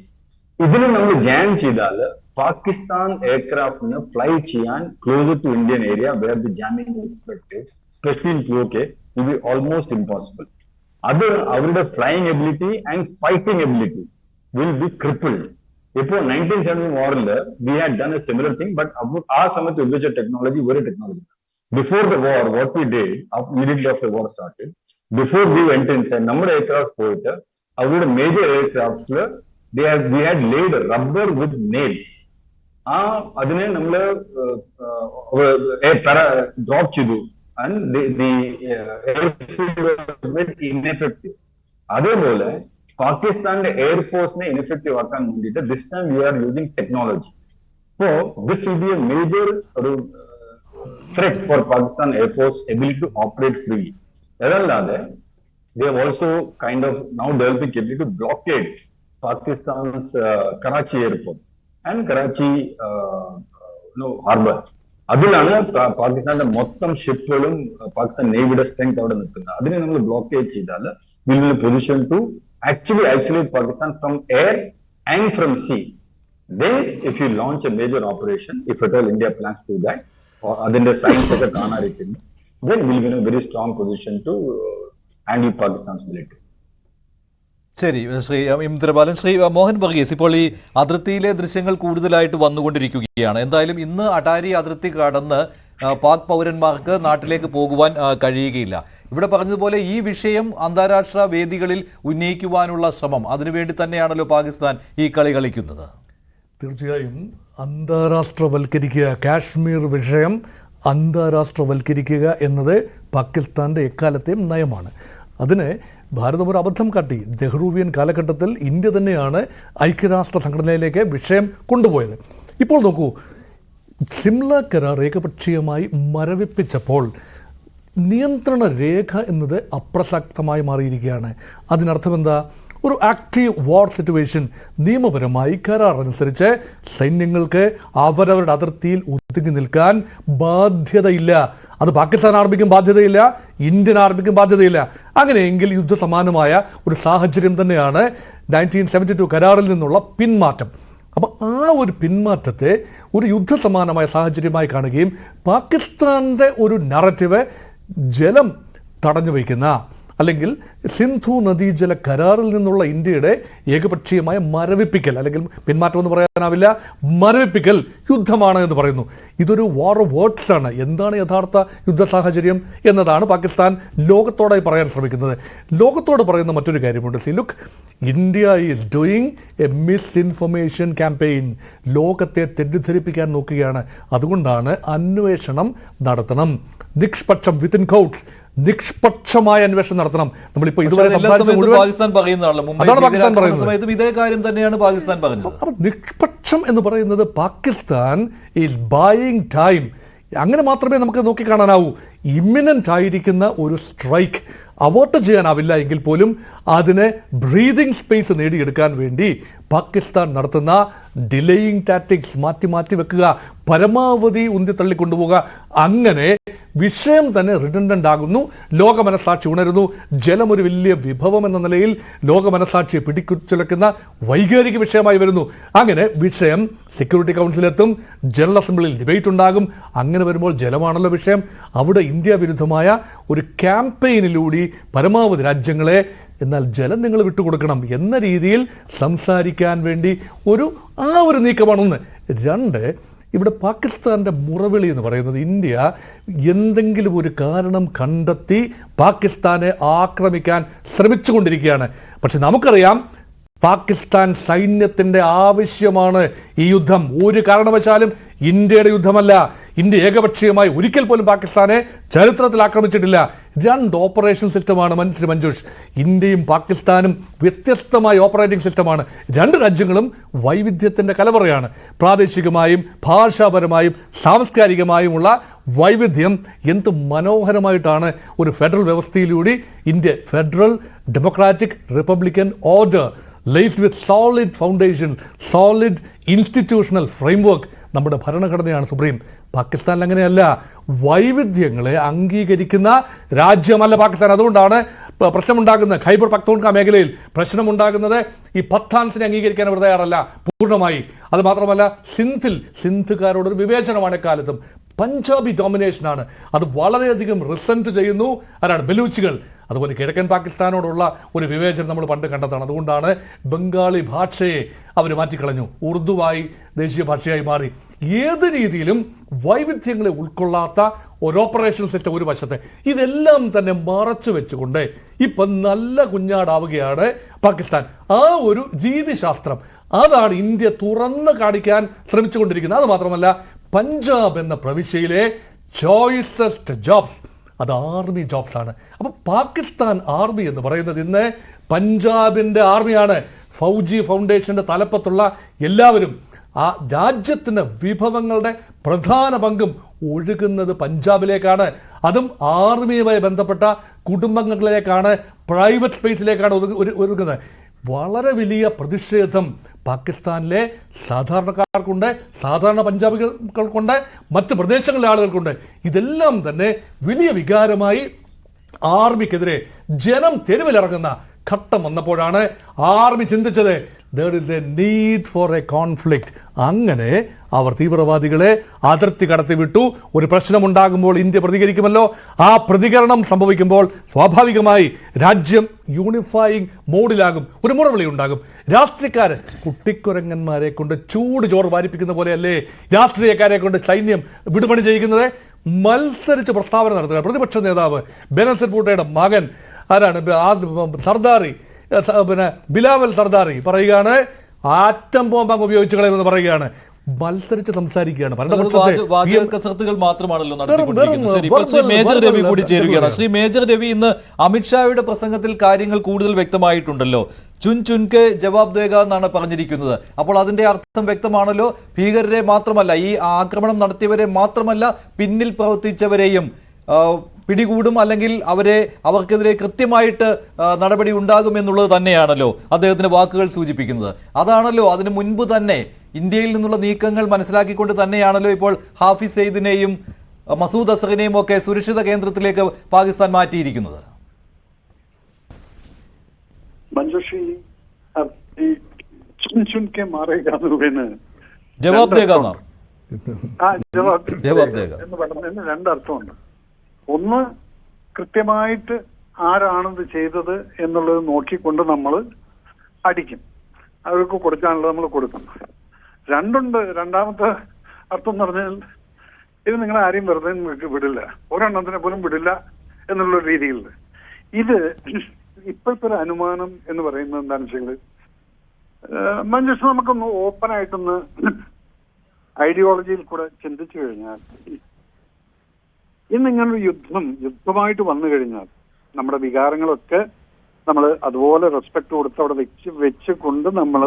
ഇതിന് നമ്മൾ ജാം ചെയ്താൽ പാകിസ്ഥാൻ എയർക്രാഫ്റ്റിന് ഫ്ലൈ ചെയ്യാൻ closer to Indian area where the jamming is expected, specially in POK, will be almost impossible. അത് അവരുടെ flying ability and fighting ability will be crippled. ഇപ്പോ 1970 വാറിൽ we had done a similar thing, but ആ സമയത്ത് ഉപയോഗിച്ച technology ഒരു technology. Before the war, what we did, immediately after the war started, before we went inside, നമ്മുടെ aircraft പോയിട്ട് അവരുടെ major എയർക്രാഫ്റ്റ്സിൽ we had laid rubber with nails. അതിനെ നമ്മള് drop ചെയ്തു. and the airfield was made ineffective. അതേപോലെ പാകിസ്ഥാന്റെ എയർഫോഴ്സിനെ ineffective ആക്കാൻ വേണ്ടിയിട്ട് this time we are using technology. So this will be a major threat for Pakistan Air Force ability to operate freely. അതല്ലാതെ they have also kind of now developing ability to blockade Pakistan's Karachi airport and Karachi harbor. അതിലാണ് പാകിസ്ഥാന്റെ മൊത്തം ഷിപ്പുകളും Pakistan നേവിയുടെ strength അവിടെ നിൽക്കുന്നത്. അതിനെ നമ്മൾ blockage ചെയ്താൽ will be position to actually Pakistan from air and from sea. Then if you launch a major operation, if at all India plans to do that, or അതിന്റെ science ഒക്കെ കാണാതിരിക്കുന്നു, then will be in a very strong position to handle Pakistan's military. ശരി, ശ്രീ ഇന്ദ്രപാലൻ. ശ്രീ മോഹൻ വർഗീസ്, ഇപ്പോൾ ഈ അതിർത്തിയിലെ ദൃശ്യങ്ങൾ കൂടുതലായിട്ട് വന്നുകൊണ്ടിരിക്കുകയാണ്. എന്തായാലും ഇന്ന് അട്ടാരി അതിർത്തി കടന്ന് പാക് പൗരന്മാർക്ക് നാട്ടിലേക്ക് പോകുവാൻ കഴിയുകയില്ല. ഇവിടെ പറഞ്ഞതുപോലെ ഈ വിഷയം അന്താരാഷ്ട്ര വേദികളിൽ ഉന്നയിക്കുവാനുള്ള ശ്രമം, അതിനുവേണ്ടി തന്നെയാണല്ലോ പാകിസ്ഥാൻ ഈ കളി കളിക്കുന്നത്. തീർച്ചയായും അന്താരാഷ്ട്രവൽക്കരിക്കുക, കാശ്മീർ വിഷയം അന്താരാഷ്ട്രവൽക്കരിക്കുക എന്നത് പാകിസ്ഥാൻ്റെ എക്കാലത്തെയും നയമാണ്. അതിന് ഭാരതം ഒരു അബദ്ധം കാട്ടി. നെഹ്റുവിയൻ കാലഘട്ടത്തിൽ ഇന്ത്യ തന്നെയാണ് ഐക്യരാഷ്ട്ര സംഘടനയിലേക്ക് വിഷയം കൊണ്ടുപോയത്. ഇപ്പോൾ നോക്കൂ, സിംല കരാർ ഏകപക്ഷീയമായി മരവിപ്പിച്ചപ്പോൾ നിയന്ത്രണ രേഖ എന്നത് അപ്രസക്തമായി മാറിയിരിക്കുകയാണ്. അതിനർത്ഥം എന്താ? ഒരു ആക്റ്റീവ് വാർ സിറ്റുവേഷൻ. നിയമപരമായി കരാർ അനുസരിച്ച് സൈന്യങ്ങൾക്ക് അവരവരുടെ അതിർത്തിയിൽ ഒതുങ്ങി നിൽക്കാൻ ബാധ്യതയില്ല. അത് പാകിസ്ഥാൻ ആർമിക്കും ബാധ്യതയില്ല, ഇന്ത്യൻ ആർമിക്കും ബാധ്യതയില്ല. അങ്ങനെയെങ്കിൽ യുദ്ധസമാനമായ ഒരു സാഹചര്യം തന്നെയാണ് 1972 കരാറിൽ നിന്നുള്ള പിന്മാറ്റം. അപ്പോൾ ആ ഒരു പിന്മാറ്റത്തെ ഒരു യുദ്ധസമാനമായ സാഹചര്യമായി കാണുകയും പാകിസ്ഥാൻ്റെ ഒരു നറേറ്റീവ് ജലം തടഞ്ഞു വയ്ക്കുന്ന, അല്ലെങ്കിൽ സിന്ധു നദീജല കരാറിൽ നിന്നുള്ള ഇന്ത്യയുടെ ഏകപക്ഷീയമായ മരവിപ്പിക്കൽ, അല്ലെങ്കിൽ പിന്മാറ്റം എന്ന് പറയാനാവില്ല, മരവിപ്പിക്കൽ യുദ്ധമാണ് എന്ന് പറയുന്നു. ഇതൊരു വാർ ഓഫ് വേർഡ്സ് ആണ്. എന്താണ് യഥാർത്ഥ യുദ്ധ സാഹചര്യം എന്നതാണ് പാകിസ്ഥാൻ ലോകത്തോടായി പറയാൻ ശ്രമിക്കുന്നത്. ലോകത്തോട് പറയുന്ന മറ്റൊരു കാര്യമുണ്ട്. See look, India is doing A misinformation campaign. ലോകത്തെ തെറ്റിദ്ധരിപ്പിക്കാൻ നോക്കുകയാണ്. അതുകൊണ്ടാണ് അന്വേഷണം നടത്തണം. നിഷ്പക്ഷം, വിത്തിൻ കൗട്ട്സ്, നിഷ്പക്ഷമായ അന്വേഷണം നടത്തണം. നമ്മളിപ്പോൾ ഇതുവരെ പാകിസ്ഥാൻ പറയുന്നത് ഇതേ കാര്യം തന്നെയാണ് പാകിസ്ഥാൻ പറഞ്ഞത്. നിഷ്പക്ഷം എന്ന് പറയുന്നത് പാകിസ്ഥാൻ ഈസ് ബൈയിങ് ടൈം. അങ്ങനെ മാത്രമേ നമുക്ക് നോക്കിക്കാണാനാവൂ. ഇമ്മിനൻ്റ് ആയിരിക്കുന്ന ഒരു സ്ട്രൈക്ക് അവോട്ട് ചെയ്യാനാവില്ല എങ്കിൽ പോലും അതിനെ ബ്രീതിങ് സ്പേസ് നേടിയെടുക്കാൻ വേണ്ടി പാകിസ്ഥാൻ നടത്തുന്ന ഡിലേയിങ് ടാക്ടിക്സ്, മാറ്റി വെക്കുക, പരമാവധി ഉന്തി തള്ളിക്കൊണ്ടുപോകുക. അങ്ങനെ വിഷയം തന്നെ റിഡൻഡൻ്റ് ആകുന്നു. ലോക മനസാക്ഷി ഉണരുന്നു. ജലം ഒരു വലിയ വിഭവം എന്ന നിലയിൽ ലോക മനസാക്ഷിയെ പിടിച്ചുലക്കുന്ന വൈകാരിക വിഷയമായി വരുന്നു. അങ്ങനെ വിഷയം സെക്യൂരിറ്റി കൗൺസിലെത്തും, ജനറൽ അസംബ്ലിയിൽ ഡിബേറ്റ് ഉണ്ടാകും. അങ്ങനെ വരുമ്പോൾ ജലമാണല്ലോ വിഷയം. അവിടെ ഇന്ത്യ വിരുദ്ധമായ ഒരു ക്യാമ്പയിനിലൂടെ പരമാവധി രാജ്യങ്ങളെ, എന്നാൽ ജലം നിങ്ങൾ വിട്ടുകൊടുക്കണം എന്ന രീതിയിൽ സംസാരിക്കാൻ വേണ്ടി ആ ഒരു നീക്കമാണ് ഒന്ന്. രണ്ട്, ഇവിടെ പാകിസ്ഥാൻ്റെ മുറവിളി എന്ന് പറയുന്നത് ഇന്ത്യ എന്തെങ്കിലും ഒരു കാരണം കണ്ടെത്തി പാകിസ്ഥാനെ ആക്രമിക്കാൻ ശ്രമിച്ചുകൊണ്ടിരിക്കുകയാണ്. പക്ഷെ നമുക്കറിയാം, പാകിസ്ഥാൻ സൈന്യത്തിൻ്റെ ആവശ്യമാണ് ഈ യുദ്ധം. ഒരു കാരണവശാലും ഇന്ത്യയുടെ യുദ്ധമല്ല. ഇന്ത്യ ഏകപക്ഷീയമായി ഒരിക്കൽ പോലും പാകിസ്ഥാനെ ചരിത്രത്തിൽ ആക്രമിച്ചിട്ടില്ല. 2 ഓപ്പറേഷൻ സിസ്റ്റമാണ് മഞ്ജുഷ്. ഇന്ത്യയും പാകിസ്ഥാനും വ്യത്യസ്തമായ ഓപ്പറേറ്റിംഗ് സിസ്റ്റമാണ്. 2 രാജ്യങ്ങളും വൈവിധ്യത്തിൻ്റെ കലവറയാണ്. പ്രാദേശികമായും ഭാഷാപരമായും സാംസ്കാരികമായുമുള്ള വൈവിധ്യം എന്ത് മനോഹരമായിട്ടാണ് ഒരു ഫെഡറൽ വ്യവസ്ഥയിലൂടെ India, federal democratic republican order laced with solid foundation, solid institutional framework. നമ്മുടെ ഭരണഘടനയാണ് സുപ്രീം. പാകിസ്ഥാനിൽ അങ്ങനെയല്ല. വൈവിധ്യങ്ങളെ അംഗീകരിക്കുന്ന രാജ്യമല്ല പാകിസ്ഥാൻ. അതുകൊണ്ടാണ് പ്രശ്നമുണ്ടാകുന്നത്. ഖൈബർ പഖ്തൂൺഖ മേഖലയിൽ പ്രശ്നമുണ്ടാകുന്നത് ഈ പത്താൻസിനെ അംഗീകരിക്കാൻ അവർ തയ്യാറല്ല പൂർണ്ണമായി. അത് മാത്രമല്ല, സിന്ധുകാരോടൊരു വിവേചനമാണ് എക്കാലത്തും. പഞ്ചാബി ഡോമിനേഷനാണ്. അത് വളരെയധികം റിസെന്റ് ചെയ്യുന്നു. ആരാണ്? ബലൂച്ചികൾ. അതുപോലെ കിഴക്കൻ പാകിസ്ഥാനോടുള്ള ഒരു വിവേചനം നമ്മൾ പണ്ട് കണ്ടതാണ്. അതുകൊണ്ടാണ് ബംഗാളി ഭാഷയെ അവർ മാറ്റിക്കളഞ്ഞു, ഉറുദുവായി ദേശീയ ഭാഷയായി മാറി. ഏത് രീതിയിലും വൈവിധ്യങ്ങളെ ഉൾക്കൊള്ളാത്ത ഒരു ഓപ്പറേഷൻ സിസ്റ്റം ഒരു വശത്തെ, ഇതെല്ലാം തന്നെ മറച്ചു വെച്ചുകൊണ്ട് ഇപ്പം നല്ല കുഞ്ഞാടാവുകയാണ് പാകിസ്ഥാൻ. ആ ഒരു രീതിശാസ്ത്രം അതാണ് ഇന്ത്യ തുറന്ന് കാണിക്കാൻ ശ്രമിച്ചുകൊണ്ടിരിക്കുന്നത്. അത് മാത്രമല്ല, പഞ്ചാബ് എന്ന പ്രവിശ്യയിലെ ചോയ്സസ്റ്റ് ജോബ്സ്, അത് ആർമി ജോബ്സ് ആണ്. അപ്പോൾ പാകിസ്ഥാൻ ആർമി എന്ന് പറയുന്നത് ഇന്ന് പഞ്ചാബിൻ്റെ ആർമിയാണ്. ഫൗജി ഫൗണ്ടേഷൻ്റെ തലപ്പത്തുള്ള എല്ലാവരും ആ രാജ്യത്തിൻ്റെ വിഭവങ്ങളുടെ പ്രധാന പങ്കും ഒഴുകുന്നത് പഞ്ചാബിലേക്കാണ്. അതും ആർമിയുമായി ബന്ധപ്പെട്ട കുടുംബങ്ങളിലേക്കാണ്, പ്രൈവറ്റ് സ്പേസിലേക്കാണ് ഒഴുകുന്നത്. വളരെ വലിയ പ്രതിഷേധം പാകിസ്ഥാനിലെ സാധാരണക്കാർക്കുണ്ട്, സാധാരണ പഞ്ചാബികൾക്കുണ്ട്, മറ്റ് പ്രദേശങ്ങളിലെ ആളുകൾക്കുണ്ട്. ഇതെല്ലാം തന്നെ വലിയ വികാരമായി ആർമിക്കെതിരെ ജനം തെരുവിലിറങ്ങുന്ന ഘട്ടം വന്നപ്പോഴാണ് ആർമി ചിന്തിച്ചത് there is a need for a conflict. അങ്ങനെ അവർ തീവ്രവാദികളെ അതിർത്തി കടത്തി വിട്ടു. ഒരു പ്രശ്നമുണ്ടാകുമ്പോൾ ഇന്ത്യ പ്രതികരിക്കുമല്ലോ. ആ പ്രതികരണം സംഭവിക്കുമ്പോൾ സ്വാഭാവികമായി രാജ്യം യൂണിഫൈയിങ് മോഡിലാകും, ഒരു മുറവിളി ഉണ്ടാകും. രാഷ്ട്രീയക്കാർ കുട്ടിക്കുരങ്ങന്മാരെ കൊണ്ട് ചൂട് ചോറ് വാരിപ്പിക്കുന്ന പോലെയല്ലേ രാഷ്ട്രീയക്കാരെ കൊണ്ട് സൈന്യം വിടുപണി ചെയ്യിക്കുന്നത്? മത്സരിച്ച് പ്രസ്താവന നടത്തുക. പ്രതിപക്ഷ നേതാവ് ബെനസിർ ഭൂട്ടോയുടെ മകൻ ആരാണ്, സർദാറി, പിന്നെ ബിലാവൽ സർദാറി പറയുകയാണ് ആറ്റം ബോംബ് അങ്ങ് ഉപയോഗിച്ച് കളയുമെന്ന് പറയുകയാണ്. മത്സരിച്ച് സംസാരിക്കുകയാണ്. കസർത്തുകൾ മാത്രമാണല്ലോ നടത്തിക്കൊണ്ടിരിക്കുന്നത്. മേജർ രവി കൂടി ചേരുകയാണ്. ശ്രീ മേജർ രവി, ഇന്ന് അമിത്ഷായുടെ പ്രസംഗത്തിൽ കാര്യങ്ങൾ കൂടുതൽ വ്യക്തമായിട്ടുണ്ടല്ലോ. ചുൻ ചുൻകെ ജവാബ് ദേഗ എന്നാണ് പറഞ്ഞിരിക്കുന്നത്. അപ്പോൾ അതിന്റെ അർത്ഥം വ്യക്തമാണല്ലോ. ഭീകരരെ മാത്രമല്ല, ഈ ആക്രമണം നടത്തിയവരെ മാത്രമല്ല, പിന്നിൽ പ്രവർത്തിച്ചവരെയും പിടികൂടും, അല്ലെങ്കിൽ അവർക്കെതിരെ കൃത്യമായിട്ട് നടപടി ഉണ്ടാകുമെന്നുള്ളത് തന്നെയാണല്ലോ അദ്ദേഹത്തിന്റെ വാക്കുകൾ സൂചിപ്പിക്കുന്നത്. അതാണല്ലോ അതിനു മുൻപ് തന്നെ ഇന്ത്യയിൽ നിന്നുള്ള നീക്കങ്ങൾ മനസ്സിലാക്കിക്കൊണ്ട് തന്നെയാണല്ലോ ഇപ്പോൾ ഹാഫിസ് സെയ്ദിനെയും മസൂദ് അസറിനെയും ഒക്കെ സുരക്ഷിത കേന്ദ്രത്തിലേക്ക് പാകിസ്ഥാൻ മാറ്റിയിരിക്കുന്നത്. ജവാബ് ദേഗ രണ്ടർത്ഥമുണ്ട്. ഒന്ന്, കൃത്യമായിട്ട് ആരാണിത് ചെയ്തത് എന്നുള്ളത് നോക്കിക്കൊണ്ട് നമ്മൾ അടിക്കും, അവർക്ക് കൊടുക്കാനുള്ളത് നമ്മൾ കൊടുക്കും. രണ്ടുണ്ട്. രണ്ടാമത്തെ അർത്ഥം എന്ന് പറഞ്ഞാൽ ഇത് നിങ്ങളെ ആരെയും വെറുതെ വിടില്ല, ഒരെണ്ണത്തിനെ പോലും വിടില്ല എന്നുള്ള രീതിയിൽ. ഇത് ഇപ്പോഴത്തെ ഒരു അനുമാനം എന്ന് പറയുന്നത് എന്താണെന്ന് വെച്ചാൽ, മഞ്ജുഷ നമുക്കൊന്ന് ഓപ്പൺ ആയിട്ടൊന്ന് ഐഡിയോളജിയിൽ കൂടെ ചിന്തിച്ചു കഴിഞ്ഞാൽ, ഇന്നിങ്ങനൊരു യുദ്ധമായിട്ട് വന്നു കഴിഞ്ഞാൽ നമ്മുടെ വികാരങ്ങളൊക്കെ നമ്മൾ അതുപോലെ റെസ്പെക്ട് കൊടുത്ത് അവിടെ വെച്ചുകൊണ്ട് നമ്മൾ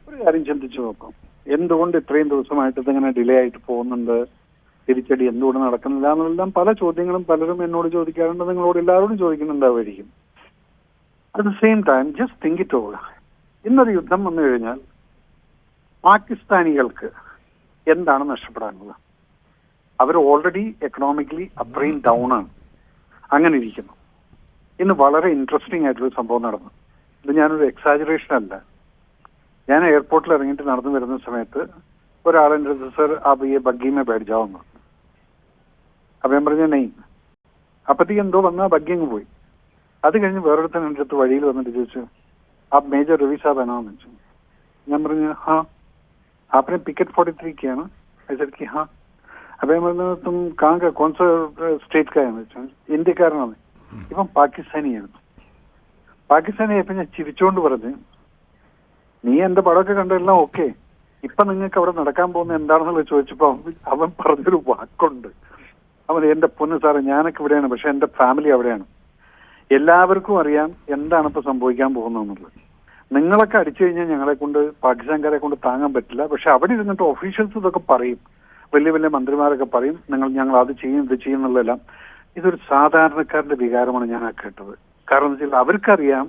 ഒരു കാര്യം ചിന്തിച്ചു നോക്കാം. എന്തുകൊണ്ട് ഇത്രയും ദിവസമായിട്ട് ഇതിങ്ങനെ ഡിലേ ആയിട്ട് പോകുന്നുണ്ട്, തിരിച്ചടി എന്തുകൊണ്ട് നടക്കുന്നില്ല എന്നെല്ലാം പല ചോദ്യങ്ങളും പലരും എന്നോട് ചോദിക്കാറുണ്ട്, നിങ്ങളോട് എല്ലാവരോടും ചോദിക്കുന്നുണ്ടാവുമായിരിക്കും. At the same time just think it over. ഇന്നൊരു യുദ്ധം വന്നു കഴിഞ്ഞാൽ പാകിസ്ഥാനികൾക്ക് എന്താണ് നഷ്ടപ്പെടാനുള്ളത്? അവർ ഓൾറെഡി എക്കണോമിക്കലി അത്രയും ഡൗൺ ആണ്. അങ്ങനെ ഇരിക്കുന്നു. ഇന്ന് വളരെ ഇൻട്രസ്റ്റിംഗ് ആയിട്ടൊരു സംഭവം നടന്നു. ഇത് ഞാനൊരു എക്സാജറേഷൻ അല്ല. ഞാൻ എയർപോർട്ടിൽ ഇറങ്ങിയിട്ട് നടന്നു വരുന്ന സമയത്ത് ഒരാളെൻ്റെ അടുത്ത്, സർ आप ये बग्गी में बैठ जाओ എന്ന്. അപ്പൊ ഞാൻ പറഞ്ഞ നെയ്. അപ്പത്തേക്ക് എന്തോ വന്ന് ആ ബഗ്ഗി അങ്ങ് പോയി. അത് കഴിഞ്ഞ് വേറൊരുത്തൻ എൻ്റെ അടുത്ത് വഴിയിൽ വന്നിട്ട് ചോദിച്ചു, आप മേജർ രവി സാബ് ആണോന്ന് ചോദിച്ചു. ഞാൻ പറഞ്ഞു हाँ आपने पिकेट 43 किया ना? ऐसा कि हाँ. അപ്പൊ ഞാൻ പറഞ്ഞു തും കാങ്ക കോൺസ സ്റ്റേറ്റ് കായെന്ന് വെച്ചാൽ ഇന്ത്യക്കാരനാണ്. ഇപ്പം പാകിസ്ഥാനിയായിരുന്നു. പാകിസ്ഥാനിയായപ്പോ ഞാൻ ചിരിച്ചോണ്ട് പറഞ്ഞു, നീ എന്റെ പടമൊക്കെ കണ്ടെല്ലാം ഓക്കെ, ഇപ്പൊ നിങ്ങൾക്ക് അവിടെ നടക്കാൻ പോകുന്ന എന്താണെന്നുള്ളത് ചോദിച്ചപ്പോ അവൻ പറഞ്ഞൊരു വാക്കുണ്ട്. അവൻ എന്റെ പൊന്ന് സാറ്, ഞാനൊക്കെ ഇവിടെയാണ്, പക്ഷെ എന്റെ ഫാമിലി അവിടെയാണ്. എല്ലാവർക്കും അറിയാം എന്താണ് ഇപ്പൊ സംഭവിക്കാൻ പോകുന്നതെന്നുള്ളത്. നിങ്ങളൊക്കെ അടിച്ചു കഴിഞ്ഞാൽ ഞങ്ങളെ കൊണ്ട്, പാകിസ്ഥാൻകാരെ കൊണ്ട് താങ്ങാൻ പറ്റില്ല. പക്ഷെ അവിടെ ഇരുന്നിട്ട് ഒഫീഷ്യൽസ് ഇതൊക്കെ പറയും, വലിയ വലിയ മന്ത്രിമാരൊക്കെ പറയും, ഞങ്ങൾ അത് ചെയ്യും ഇത് ചെയ്യും എന്നുള്ളതെല്ലാം. ഇതൊരു സാധാരണക്കാരന്റെ വികാരമാണ് ഞാൻ കേട്ടത്. കാരണം എന്താ വെച്ചാൽ അവർക്കറിയാം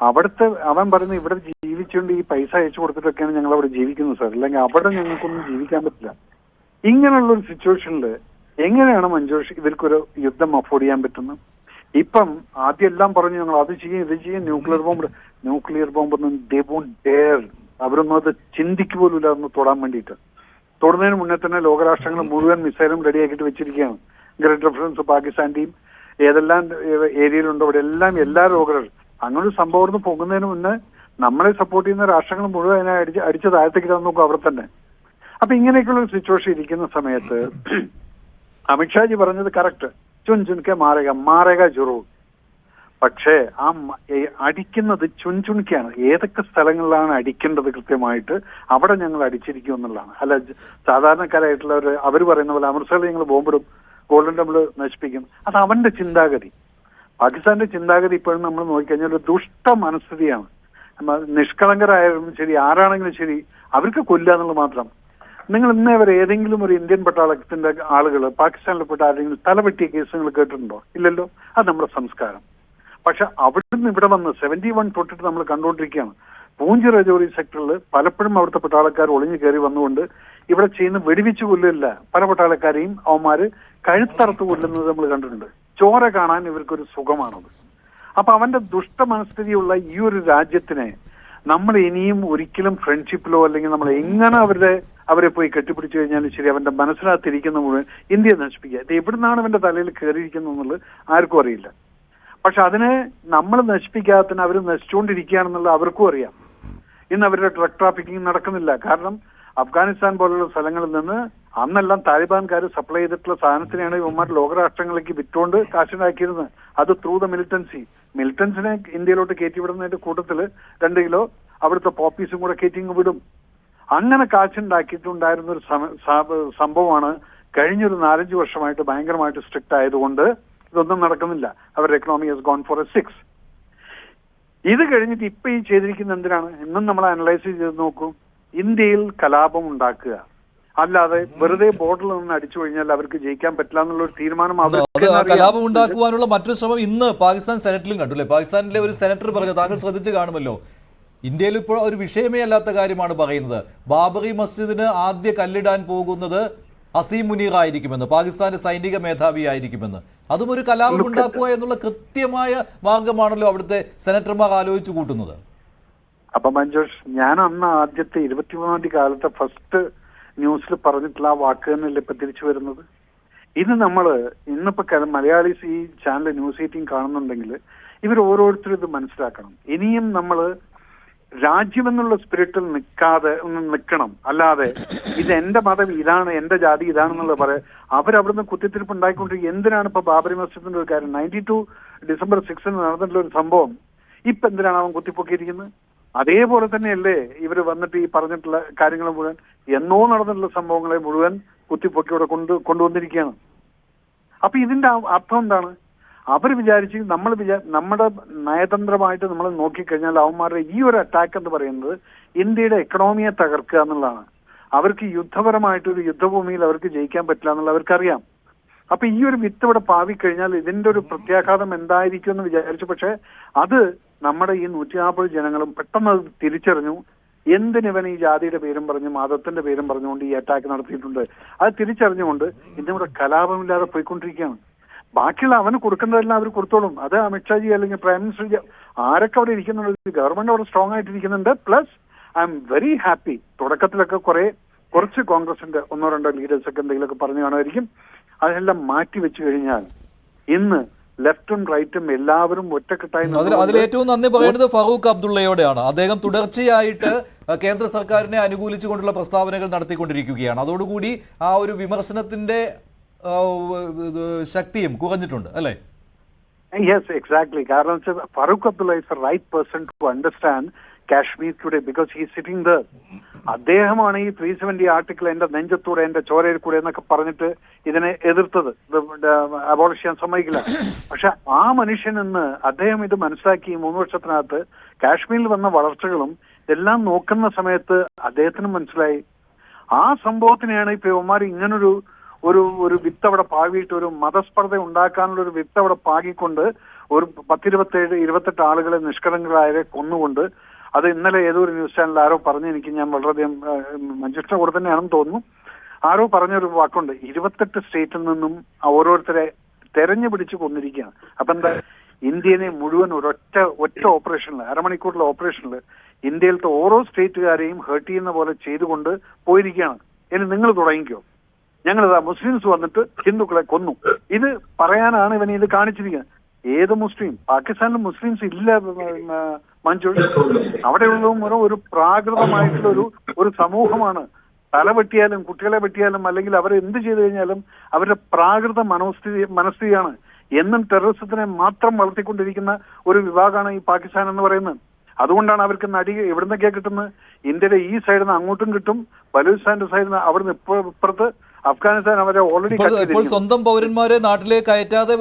അവിടുത്തെ, അവൻ പറയുന്നത് ഇവിടെ ജീവിച്ചുകൊണ്ട് ഈ പൈസ അയച്ചു കൊടുത്തിട്ടൊക്കെയാണ് ഞങ്ങൾ അവിടെ ജീവിക്കുന്നത് സാർ, അല്ലെങ്കിൽ അവിടെ ഞങ്ങൾക്കൊന്നും ജീവിക്കാൻ പറ്റില്ല. ഇങ്ങനെയുള്ള ഒരു സിറ്റുവേഷനിൽ എങ്ങനെയാണ് മഞ്ജുഷ് ഇവർക്കൊരു യുദ്ധം അഫോർഡ് ചെയ്യാൻ പറ്റുന്നത്? ഇപ്പം ആദ്യം എല്ലാം പറഞ്ഞു ഞങ്ങൾ അത് ചെയ്യും ഇത് ചെയ്യും, ന്യൂക്ലിയർ ബോംബൊന്നും ദേ വോണ്ട് ഡെയർ, അവരൊന്നും അത് ചിന്തിക്ക് പോലും ഇല്ല അതൊന്ന് തൊടാൻ വേണ്ടിയിട്ട്. തൊടുന്നതിന് മുന്നേ തന്നെ ലോകരാഷ്ട്രങ്ങൾ മുഴുവൻ മിസൈലും റെഡിയാക്കിയിട്ട് വെച്ചിരിക്കുകയാണ്. ഗ്രേറ്റ് റെഫറൻസ് പാകിസ്ഥാന്റെയും ഏതെല്ലാം ഏരിയയിലുണ്ടോ അവിടെ എല്ലാം എല്ലാ ലോകരും അങ്ങനെ ഒരു സംഭവം പോകുന്നതിന് മുന്നേ നമ്മളെ സപ്പോർട്ട് ചെയ്യുന്ന രാഷ്ട്രങ്ങൾ മുഴുവൻ അതിനെ അടിച്ച് താഴത്തേക്ക് നോക്കും അവിടെ തന്നെ. അപ്പൊ ഇങ്ങനെയൊക്കെയുള്ള ഒരു സിറ്റുവേഷൻ ഇരിക്കുന്ന സമയത്ത് അമിത്ഷാജി പറഞ്ഞത് കറക്റ്റ്, ചുൻ ചുൻകെ മാരേക ജുറൂർ. പക്ഷേ ആ അടിക്കുന്നത് ചുൻചുണിക്കാണ്. ഏതൊക്കെ സ്ഥലങ്ങളിലാണ് അടിക്കേണ്ടത് കൃത്യമായിട്ട് അവിടെ ഞങ്ങൾ അടിച്ചിരിക്കും എന്നുള്ളതാണ്. അല്ല സാധാരണക്കാരായിട്ടുള്ളവർ അവർ പറയുന്ന പോലെ അമൃത്സറിൽ ഞങ്ങൾ ബോംബിടും, ഗോൾഡൻ ടെമ്പിൾ നശിപ്പിക്കും. അത് അവന്റെ ചിന്താഗതി. പാകിസ്ഥാന്റെ ചിന്താഗതി ഇപ്പോഴും നമ്മൾ നോക്കിക്കഴിഞ്ഞാൽ ഒരു ദുഷ്ട മനസ്ഥിതിയാണ്. നിഷ്കളങ്കരായാലും ശരി, ആരാണെങ്കിലും ശരി, അവർക്ക് കൊല്ലുക എന്നുള്ളത് മാത്രം. നിങ്ങൾ ഇന്നേ വരെ ഏതെങ്കിലും ഒരു ഇന്ത്യൻ പട്ടാളത്തിന്റെ ആളുകൾ പാകിസ്ഥാനിൽ പെട്ട ആരെങ്കിലും തലവെട്ടിയ കേസ് നിങ്ങൾ കേട്ടിട്ടുണ്ടോ? ഇല്ലല്ലോ. അത് നമ്മുടെ സംസ്കാരം. പക്ഷെ അവിടുന്ന് ഇവിടെ വന്ന് 71 തൊട്ടിട്ട് നമ്മൾ കണ്ടുകൊണ്ടിരിക്കുകയാണ്. പൂഞ്ച് രജോറി സെക്ടറിൽ പലപ്പോഴും അവിടുത്തെ പട്ടാളക്കാർ ഒളിഞ്ഞു കയറി വന്നുകൊണ്ട് ഇവിടെ ചെയ്യുന്ന വെടിവെച്ച് കൊല്ലില്ല. പല പട്ടാളക്കാരെയും അവന്മാര് കഴുത്തറുത്ത് കൊല്ലുന്നത് നമ്മൾ കണ്ടിട്ടുണ്ട്. ചോര കാണാൻ ഇവർക്കൊരു സുഖമാണത്. അപ്പൊ അവന്റെ ദുഷ്ട മനസ്ഥിതിയുള്ള ഈ ഒരു രാജ്യത്തിനെ നമ്മൾ ഇനിയും ഒരിക്കലും ഫ്രണ്ട്ഷിപ്പിലോ അല്ലെങ്കിൽ നമ്മൾ എങ്ങനെ അവരെ പോയി കെട്ടിപ്പിടിച്ചു കഴിഞ്ഞാലും ശരി, അവന്റെ മനസ്സിനകത്തിരിക്കുന്ന മുഴുവൻ ഇന്ത്യയെ നശിപ്പിക്കുക. ഇത് എവിടുന്നാണ് അവന്റെ തലയിൽ കയറിയിരിക്കുന്നത് എന്നുള്ളത് ആർക്കും അറിയില്ല. പക്ഷെ അതിനെ നമ്മൾ നശിപ്പിക്കാതെ അവർ നശിച്ചുകൊണ്ടിരിക്കുകയാണെന്നുള്ളത് അവർക്കും അറിയാം. ഇന്ന് അവരുടെ ഡ്രഗ് ട്രാഫിക്കിംഗ് നടക്കുന്നില്ല. കാരണം അഫ്ഗാനിസ്ഥാൻ പോലുള്ള സ്ഥലങ്ങളിൽ നിന്ന് അന്നെല്ലാം താലിബാൻകാർ സപ്ലൈ ചെയ്തിട്ടുള്ള സാധനത്തിനെയാണ് ഇവന്മാർ ലോകരാഷ്ട്രങ്ങളിലേക്ക് വിറ്റുകൊണ്ട് കാശുണ്ടാക്കിയിരുന്നത്. അത് ത്രൂ ദ മിലിറ്റൻസിനെ ഇന്ത്യയിലോട്ട് കയറ്റിവിടുന്നതിന്റെ കൂട്ടത്തില് 2 കിലോ അവിടുത്തെ പോപ്പീസും കൂടെ കയറ്റിങ് വിടും. അങ്ങനെ കാശുണ്ടാക്കിയിട്ടുണ്ടായിരുന്ന ഒരു സംഭവമാണ് കഴിഞ്ഞൊരു 4-5 വർഷമായിട്ട് ഭയങ്കരമായിട്ട് സ്ട്രിക്റ്റ് ആയതുകൊണ്ട് ഇതൊന്നും നടക്കുന്നില്ല. അവരുടെ economy has gone for a 6. ഇത് കഴിഞ്ഞിട്ട് ഇപ്പൊ ഈ ചെയ്തിരിക്കുന്ന എന്തിനാണ്? ഇന്നും നമ്മൾ അനലൈസ് ചെയ്ത് നോക്കൂ. ഇന്ത്യയിൽ കലാപം ഉണ്ടാക്കുക, അല്ലാതെ വെറുതെ ബോർഡിൽ നിന്ന് അടിച്ചു കഴിഞ്ഞാൽ അവർക്ക് ജയിക്കാൻ പറ്റില്ല എന്നുള്ള ഒരു തീരുമാനം കലാപം ഉണ്ടാക്കുവാനുള്ള മറ്റൊരു ശ്രമം ഇന്ന് പാകിസ്ഥാൻ സെനറ്റിലും കണ്ടു അല്ലേ? പാകിസ്ഥാനിലെ ഒരു സെനറ്റർ പറഞ്ഞു, താങ്കൾ ശ്രദ്ധിച്ചു കാണുമല്ലോ, ഇന്ത്യയിൽ ഇപ്പോൾ ഒരു വിഷയമേ അല്ലാത്ത കാര്യമാണ് പറയുന്നത്. ബാബറി മസ്ജിദിന് ആദ്യ കല്ലിടാൻ പോകുന്നത് അസീം മുനീർ ആയിരിക്കുമെന്ന്, പാകിസ്ഥാന്റെ സൈനിക മേധാവി ആയിരിക്കുമെന്ന്. അതും ഒരു കലാപം ഉണ്ടാക്കുക എന്നുള്ള കൃത്യമായ മാർഗമാണല്ലോ അവിടുത്തെ സെനറ്റർമാർ ആലോചിച്ചു കൂട്ടുന്നത്. അപ്പൊ മഞ്ജുഷ്, ഞാൻ അന്ന് ആദ്യത്തെ 23-ാം തീയതി കാലത്തെ ഫസ്റ്റ് ന്യൂസിൽ പറഞ്ഞിട്ടുള്ള ആ വാക്ക് തന്നെയല്ലേ ഇപ്പൊ തിരിച്ചു വരുന്നത്. ഇത് ഇന്നിപ്പോ മലയാളീസ് ഈ ചാനൽ ന്യൂസ് 18 കാണുന്നുണ്ടെങ്കിൽ ഇവർ ഓരോരുത്തരും ഇത് മനസ്സിലാക്കണം. ഇനിയും രാജ്യമെന്നുള്ള സ്പിരിറ്റിൽ നിൽക്കണം. അല്ലാതെ ഇത് എന്റെ മതം ഇതാണ്, എന്റെ ജാതി ഇതാണെന്നുള്ളത് പറയാം. അവരവിടുന്ന് കുത്തിത്തിരിപ്പ് ഉണ്ടായിക്കൊണ്ടിരിക്കും. എന്തിനാണ് ഇപ്പൊ ബാബറി മസ്ജിദിന്റെ ഒരു കാര്യം 92 ഡിസംബർ 6 നടന്നിട്ടുള്ള ഒരു സംഭവം ഇപ്പൊ എന്തിനാണ് അവൻ കുത്തിപ്പൊക്കിയിരിക്കുന്നത്? അതേപോലെ തന്നെയല്ലേ ഇവര് വന്നിട്ട് ഈ പറഞ്ഞിട്ടുള്ള കാര്യങ്ങൾ മുഴുവൻ, എന്നോ നടന്നിട്ടുള്ള സംഭവങ്ങളെ മുഴുവൻ കുത്തിപ്പൊക്കിയോടെ കൊണ്ടുവന്നിരിക്കുകയാണ്. അപ്പൊ ഇതിന്റെ അർത്ഥം എന്താണ്? അവർ വിചാരിച്ച് നമ്മുടെ നയതന്ത്രമായിട്ട് നമ്മൾ നോക്കിക്കഴിഞ്ഞാൽ അവന്മാരുടെ ഈ ഒരു അറ്റാക്ക് എന്ന് പറയുന്നത് ഇന്ത്യയുടെ എക്കണോമിയെ തകർക്കുക എന്നുള്ളതാണ്. അവർക്ക് യുദ്ധപരമായിട്ടൊരു യുദ്ധഭൂമിയിൽ അവർക്ക് ജയിക്കാൻ പറ്റില്ല എന്നുള്ള അവർക്കറിയാം. അപ്പൊ ഈ ഒരു വിത്ത് ഇവിടെ പാവിക്കഴിഞ്ഞാൽ ഇതിന്റെ ഒരു പ്രത്യാഘാതം എന്തായിരിക്കും എന്ന് വിചാരിച്ചു. പക്ഷെ അത് നമ്മുടെ ഈ 140 ജനങ്ങളും പെട്ടെന്ന് അത് തിരിച്ചറിഞ്ഞു. എന്തിനിവൻ ഈ ജാതിയുടെ പേരും പറഞ്ഞു, മതത്തിന്റെ പേരും പറഞ്ഞുകൊണ്ട് ഈ അറ്റാക്ക് നടത്തിയിട്ടുണ്ട്. അത് തിരിച്ചറിഞ്ഞുകൊണ്ട് ഇന്നിവിടെ കലാപമില്ലാതെ പോയിക്കൊണ്ടിരിക്കുകയാണ്. ബാക്കിയുള്ള അവന് കൊടുക്കേണ്ടതെല്ലാം അവർ കൊടുത്തോളും. അത് അമിത്ഷാജി അല്ലെങ്കിൽ പ്രൈം മിനിസ്റ്റർ ആരൊക്കെ അവിടെ ഇരിക്കുന്നുണ്ട്, ഗവൺമെന്റ് അവിടെ സ്ട്രോങ് ആയിട്ടിരിക്കുന്നുണ്ട്. Plus I am very happy. തുടക്കത്തിലൊക്കെ കുറച്ച് കോൺഗ്രസിന്റെ 1-2 ലീഡേഴ്സ് ഒക്കെ എന്തെങ്കിലുമൊക്കെ പറഞ്ഞു കാണുമായിരിക്കും. അതെല്ലാം മാറ്റി വെച്ചു കഴിഞ്ഞാൽ ഇന്ന് ലെഫ്റ്റും റൈറ്റും എല്ലാവരും ഒറ്റക്കെട്ടായി. അതിൽ ഏറ്റവും നന്ദി പറയുന്നത് ഫറൂഖ് അബ്ദുള്ളയോടെയാണ്. അദ്ദേഹം തുടർച്ചയായിട്ട് കേന്ദ്ര സർക്കാരിനെ അനുകൂലിച്ചുകൊണ്ടുള്ള പ്രസ്താവനകൾ നടത്തിക്കൊണ്ടിരിക്കുകയാണ്. അതോടുകൂടി ആ ഒരു വിമർശനത്തിന്റെ ശക്തിയും കുറഞ്ഞിട്ടുണ്ട് അല്ലേ? Yes, exactly. കാരണം Farooq Abdullah is a right person to understand Kashmir today because he is sitting there. അദ്ദേഹമാണ് ഈ 370 ആർട്ടിക്കിൾ എന്റെ നെഞ്ചത്തൂടെ എന്റെ ചോരയിൽ കൂടെ എന്നൊക്കെ പറഞ്ഞിട്ട് ഇതിനെ എതിർത്തത്. അബോളിഷ് ചെയ്യാൻ സമ്മതിക്കില്ല. പക്ഷെ ആ മനുഷ്യൻ ഇന്ന് അദ്ദേഹം ഇത് മനസ്സിലാക്കി 3 വർഷത്തിനകത്ത് കാശ്മീരിൽ വന്ന വളർച്ചകളും ഇതെല്ലാം നോക്കുന്ന സമയത്ത് അദ്ദേഹത്തിന് മനസ്സിലായി ആ സംഭവത്തിനെയാണ് ഇപ്പൊ ഇവന്മാർ ഇങ്ങനൊരു ഒരു വിത്ത് അവിടെ പാകിയിട്ട് ഒരു മതസ്പർദ്ധ ഉണ്ടാക്കാനുള്ള ഒരു വിത്ത് അവിടെ പാകിക്കൊണ്ട് ഒരു 10-27-28 ആളുകളെ നിഷ്കളങ്കരായവരെ കൊന്നുകൊണ്ട്. അത് ഇന്നലെ ഏതോ ഒരു ന്യൂസ് ചാനൽ ആരോ പറഞ്ഞു, ഞാൻ വളരെയധികം മഞ്ജുഷ്ഠ കൂടെ തന്നെയാണെന്ന് തോന്നുന്നു, ആരോ പറഞ്ഞൊരു വാക്കുണ്ട്, 28 സ്റ്റേറ്റിൽ നിന്നും ഓരോരുത്തരെ തെരഞ്ഞു പിടിച്ച് കൊന്നിരിക്കുകയാണ്. അപ്പൊ എന്താ, ഇന്ത്യനെ മുഴുവൻ ഒറ്റ ഓപ്പറേഷനിൽ, അരമണിക്കൂറിലെ ഓപ്പറേഷനിൽ ഇന്ത്യയിലത്തെ ഓരോ സ്റ്റേറ്റുകാരെയും ഹേർട്ട് ചെയ്യുന്ന പോലെ ചെയ്തുകൊണ്ട് പോയിരിക്കുകയാണ്. ഇനി നിങ്ങൾ തുടങ്ങിക്കോ, ഞങ്ങളിതാ മുസ്ലിംസ് വന്നിട്ട് ഹിന്ദുക്കളെ കൊന്നു. ഇത് പറയാനാണ് ഇവനെ ഇത് കാണിച്ചിരിക്കുന്നത്. ഏത് മുസ്ലിം? പാകിസ്ഥാനിൽ മുസ്ലിംസ് ഇല്ല മഞ്ജു. അവിടെയുള്ളതും ഒരു പ്രാകൃതമായിട്ടുള്ള ഒരു സമൂഹമാണ്. തല വെട്ടിയാലും കുട്ടികളെ വെട്ടിയാലും അല്ലെങ്കിൽ അവർ എന്ത് ചെയ്തു കഴിഞ്ഞാലും അവരുടെ പ്രാകൃത മനസ്ഥിതിയാണ്. എന്നും ടെററിസത്തിനെ മാത്രം വളർത്തിക്കൊണ്ടിരിക്കുന്ന ഒരു വിഭാഗമാണ് ഈ പാകിസ്ഥാൻ എന്ന് പറയുന്നത്. അതുകൊണ്ടാണ് അവർക്ക് നടി എവിടുന്നൊക്കെയാ കിട്ടുന്നത്? ഇന്ത്യയുടെ ഈ സൈഡിൽ നിന്ന് അങ്ങോട്ടും കിട്ടും, ബലൂചിസ്ഥാന്റെ സൈഡിൽ നിന്ന് അവിടുന്ന് ഇപ്പുറത്ത് അഫ്ഗാനിസ്ഥാൻ അവരെ ഓൾറെഡി ഇപ്പോൾ സ്വന്തം പൗരന്മാരെ നാട്ടിലേക്ക് കയറ്റാതെ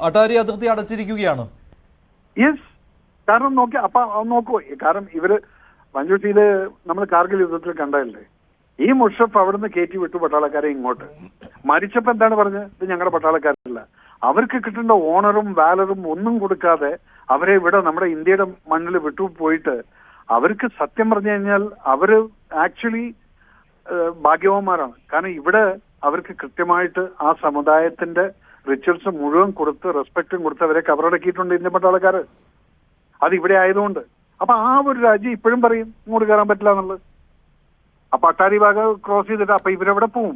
അട്ടാരി അതിർത്തി അടച്ചിരിക്കുകയാണ്. യെസ്, കാരണം നോക്കൂ, കാരണം ഇവര് മഞ്ജുഷിയില് നമ്മൾ കാർഗിൽ യുദ്ധത്തിൽ കണ്ടതല്ലേ, ഈ മുഷറഫ് അവിടുന്ന് കയറ്റി വിട്ടു പട്ടാളക്കാരെ ഇങ്ങോട്ട്. മരിച്ചപ്പോ എന്താണ് പറഞ്ഞത്? ഇത് ഞങ്ങളുടെ പട്ടാളക്കാരല്ല. അവർക്ക് കിട്ടേണ്ട ഓണറും വാലറും ഒന്നും കൊടുക്കാതെ അവരെ ഇവിടെ നമ്മുടെ ഇന്ത്യയുടെ മണ്ണിൽ വിട്ടു പോയിട്ട് അവർക്ക് സത്യം പറഞ്ഞു കഴിഞ്ഞാൽ അവര് ആക്ച്വലി ഭാഗ്യവാന്മാരാണ്. കാരണം ഇവിടെ അവർക്ക് കൃത്യമായിട്ട് ആ സമുദായത്തിന്റെ റിച്വൽസ് മുഴുവൻ കൊടുത്ത് റെസ്പെക്റ്റും കൊടുത്ത് അവരെ കവറടക്കിയിട്ടുണ്ട് ഇന്ത്യൻ പട്ടാളക്കാര്. അത് ഇവിടെ ആയതുകൊണ്ട്. അപ്പൊ ആ ഒരു രാജ്യം ഇപ്പോഴും പറയും ഇങ്ങോട്ട് കയറാൻ പറ്റില്ല എന്നുള്ളത്. അപ്പൊ അട്ടാരി ഭാഗം ക്രോസ് ചെയ്തിട്ട് അപ്പൊ ഇവരെവിടെ പോവും?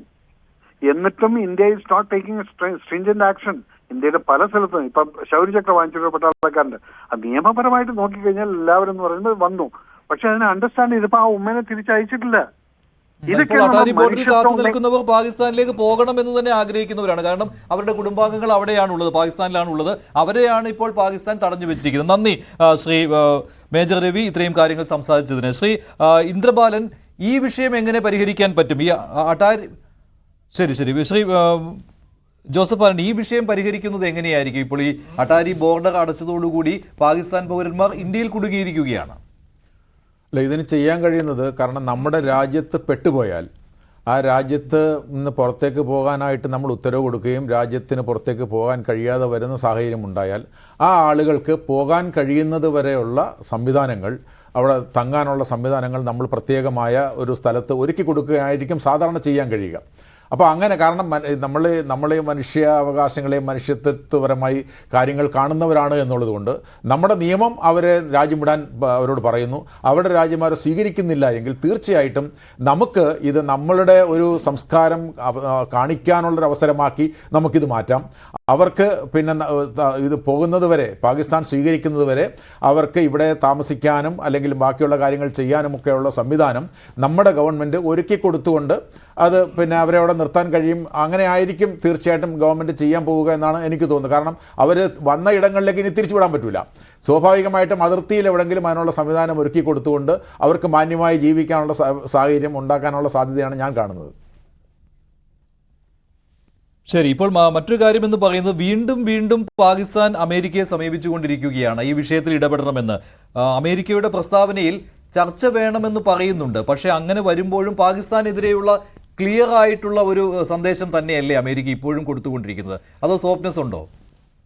എന്നിട്ടും India is not taking stringent action. ഇന്ത്യയുടെ പല സ്ഥലത്തും ഇപ്പൊ ശൗര്യ ചക്ര വാങ്ങിച്ചിട്ടുള്ള പട്ടാളക്കാരുണ്ട്. അത് നിയമപരമായിട്ട് നോക്കിക്കഴിഞ്ഞാൽ എല്ലാവരും എന്ന് പറയുന്നത് വന്നു. പക്ഷെ അതിനെ അണ്ടർസ്റ്റാൻഡ് ചെയ്തപ്പോ ആ ഉമ്മനെ തിരിച്ചയച്ചിട്ടില്ല. അട്ടാരി ബോർഡറിൽ കാത്തു നിൽക്കുന്നവർ പാകിസ്ഥാനിലേക്ക് പോകണമെന്ന് തന്നെ ആഗ്രഹിക്കുന്നവരാണ്. കാരണം അവരുടെ കുടുംബാംഗങ്ങൾ അവിടെയാണുള്ളത്, പാകിസ്ഥാനിലാണുള്ളത്. അവരെയാണ് ഇപ്പോൾ പാകിസ്ഥാൻ തടഞ്ഞു വെച്ചിരിക്കുന്നത്. നന്ദി ശ്രീ മേജർ രവി, ഇത്രയും കാര്യങ്ങൾ സംസാരിച്ചതിന്. ശ്രീ ഇന്ദ്രബാലൻ, ഈ വിഷയം എങ്ങനെ പരിഹരിക്കാൻ പറ്റും? ഈ അട്ടാരി ശരി ശ്രീ ജോസഫ് ആന്റണി, ഈ വിഷയം പരിഹരിക്കുന്നത് എങ്ങനെയായിരിക്കും? ഇപ്പോൾ ഈ അട്ടാരി ബോർഡർ അടച്ചതോടുകൂടി പാകിസ്ഥാൻ പൗരന്മാർ ഇന്ത്യയിൽ കുടുങ്ങിയിരിക്കുകയാണ്. അല്ല, ഇതിന് ചെയ്യാൻ കഴിയുന്നത്, കാരണം നമ്മുടെ രാജ്യത്ത് പെട്ടുപോയാൽ ആ രാജ്യത്ത് നിന്ന് പുറത്തേക്ക് പോകാനായിട്ട് നമ്മൾ ഉത്തരവ് കൊടുക്കുകയും രാജ്യത്തിന് പുറത്തേക്ക് പോകാൻ കഴിയാതെ വരുന്ന സാഹചര്യം ഉണ്ടായാൽ ആ ആളുകൾക്ക് പോകാൻ കഴിയുന്നത് വരെയുള്ള സംവിധാനങ്ങൾ, അവിടെ തങ്ങാനുള്ള സംവിധാനങ്ങൾ നമ്മൾ പ്രത്യേകമായ ഒരു സ്ഥലത്ത് ഒരുക്കി കൊടുക്കുകയായിരിക്കും സാധാരണ ചെയ്യാൻ കഴിയുക. അപ്പോൾ അങ്ങനെ, കാരണം നമ്മൾ മനുഷ്യാവകാശങ്ങളെയും മനുഷ്യത്വപരമായി കാര്യങ്ങൾ കാണുന്നവരാണ് എന്നുള്ളത് കൊണ്ട് നമ്മുടെ നിയമം അവരെ രാജ്യം വിടാൻ അവരോട് പറയുന്നു. അവരുടെ രാജ്യം അവരെ സ്വീകരിക്കുന്നില്ല എങ്കിൽ തീർച്ചയായിട്ടും നമുക്ക് ഇത് നമ്മളുടെ ഒരു സംസ്കാരം കാണിക്കാനുള്ളൊരവസരമാക്കി നമുക്കിത് മാറ്റാം. അവർക്ക് പിന്നെ ഇത് പോകുന്നത് വരെ, പാകിസ്ഥാൻ സ്വീകരിക്കുന്നത് വരെ അവർക്ക് ഇവിടെ താമസിക്കാനും അല്ലെങ്കിൽ ബാക്കിയുള്ള കാര്യങ്ങൾ ചെയ്യാനുമൊക്കെയുള്ള സംവിധാനം നമ്മുടെ ഗവൺമെൻറ് ഒരുക്കി കൊടുത്തുകൊണ്ട് അത് പിന്നെ അവരെ അവിടെ നിർത്താൻ കഴിയും. അങ്ങനെ ആയിരിക്കും തീർച്ചയായിട്ടും ഗവൺമെൻറ് ചെയ്യാൻ പോവുക എന്നാണ് എനിക്ക് തോന്നുന്നത്. കാരണം അവർ വന്ന ഇടങ്ങളിലേക്ക് ഇനി തിരിച്ചു വിടാൻ പറ്റില്ല. സ്വാഭാവികമായിട്ടും അതിർത്തിയിൽ എവിടെയെങ്കിലും അതിനുള്ള സംവിധാനം ഒരുക്കി കൊടുത്തുകൊണ്ട് അവർക്ക് മാന്യമായി ജീവിക്കാനുള്ള സാഹചര്യം ഉണ്ടാക്കാനുള്ള സാധ്യതയാണ് ഞാൻ കാണുന്നത്. ശരി, ഇപ്പോൾ മറ്റൊരു കാര്യം എന്ന് പറയുന്നത് വീണ്ടും പാകിസ്ഥാൻ അമേരിക്കയെ സമീപിച്ചുകൊണ്ടിരിക്കുകയാണ് ഈ വിഷയത്തിൽ ഇടപെടണമെന്ന്. അമേരിക്കയുടെ പ്രസ്താവനയിൽ ചർച്ച വേണമെന്ന് പറയുന്നുണ്ട്. പക്ഷേ അങ്ങനെ വരുമ്പോഴും പാകിസ്ഥാനെതിരെയുള്ള ക്ലിയർ ആയിട്ടുള്ള ഒരു സന്ദേശം തന്നെയല്ലേ അമേരിക്ക ഇപ്പോഴും കൊടുത്തുകൊണ്ടിരിക്കുന്നത്? അതോ സോഫ്റ്റ്നെസ് ഉണ്ടോ?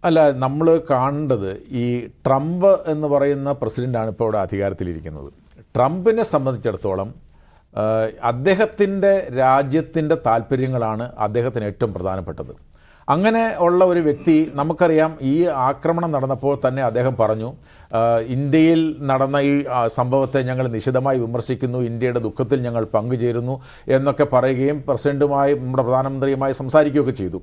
അല്ല, നമ്മൾ കാണേണ്ടത് ഈ ട്രംപ് എന്ന് പറയുന്ന പ്രസിഡൻ്റാണ് ഇപ്പോൾ ഇവിടെ അധികാരത്തിലിരിക്കുന്നത്. ട്രംപിനെ സംബന്ധിച്ചിടത്തോളം അദ്ദേഹത്തിൻ്റെ രാജ്യത്തിൻ്റെ താല്പര്യങ്ങളാണ് അദ്ദേഹത്തിന് ഏറ്റവും പ്രധാനപ്പെട്ടത്. അങ്ങനെ ഉള്ള ഒരു വ്യക്തി, നമുക്കറിയാം, ഈ ആക്രമണം നടന്നപ്പോൾ തന്നെ അദ്ദേഹം പറഞ്ഞു, ഇന്ത്യയിൽ നടന്ന ഈ സംഭവത്തെ ഞങ്ങൾ നിശിതമായി വിമർശിക്കുന്നു, ഇന്ത്യയുടെ ദുഃഖത്തിൽ ഞങ്ങൾ പങ്കുചേരുന്നു എന്നൊക്കെ പറയുകയും പ്രസിഡന്റുമായി നമ്മുടെ പ്രധാനമന്ത്രിയുമായി സംസാരിക്കുകയൊക്കെ ചെയ്തു.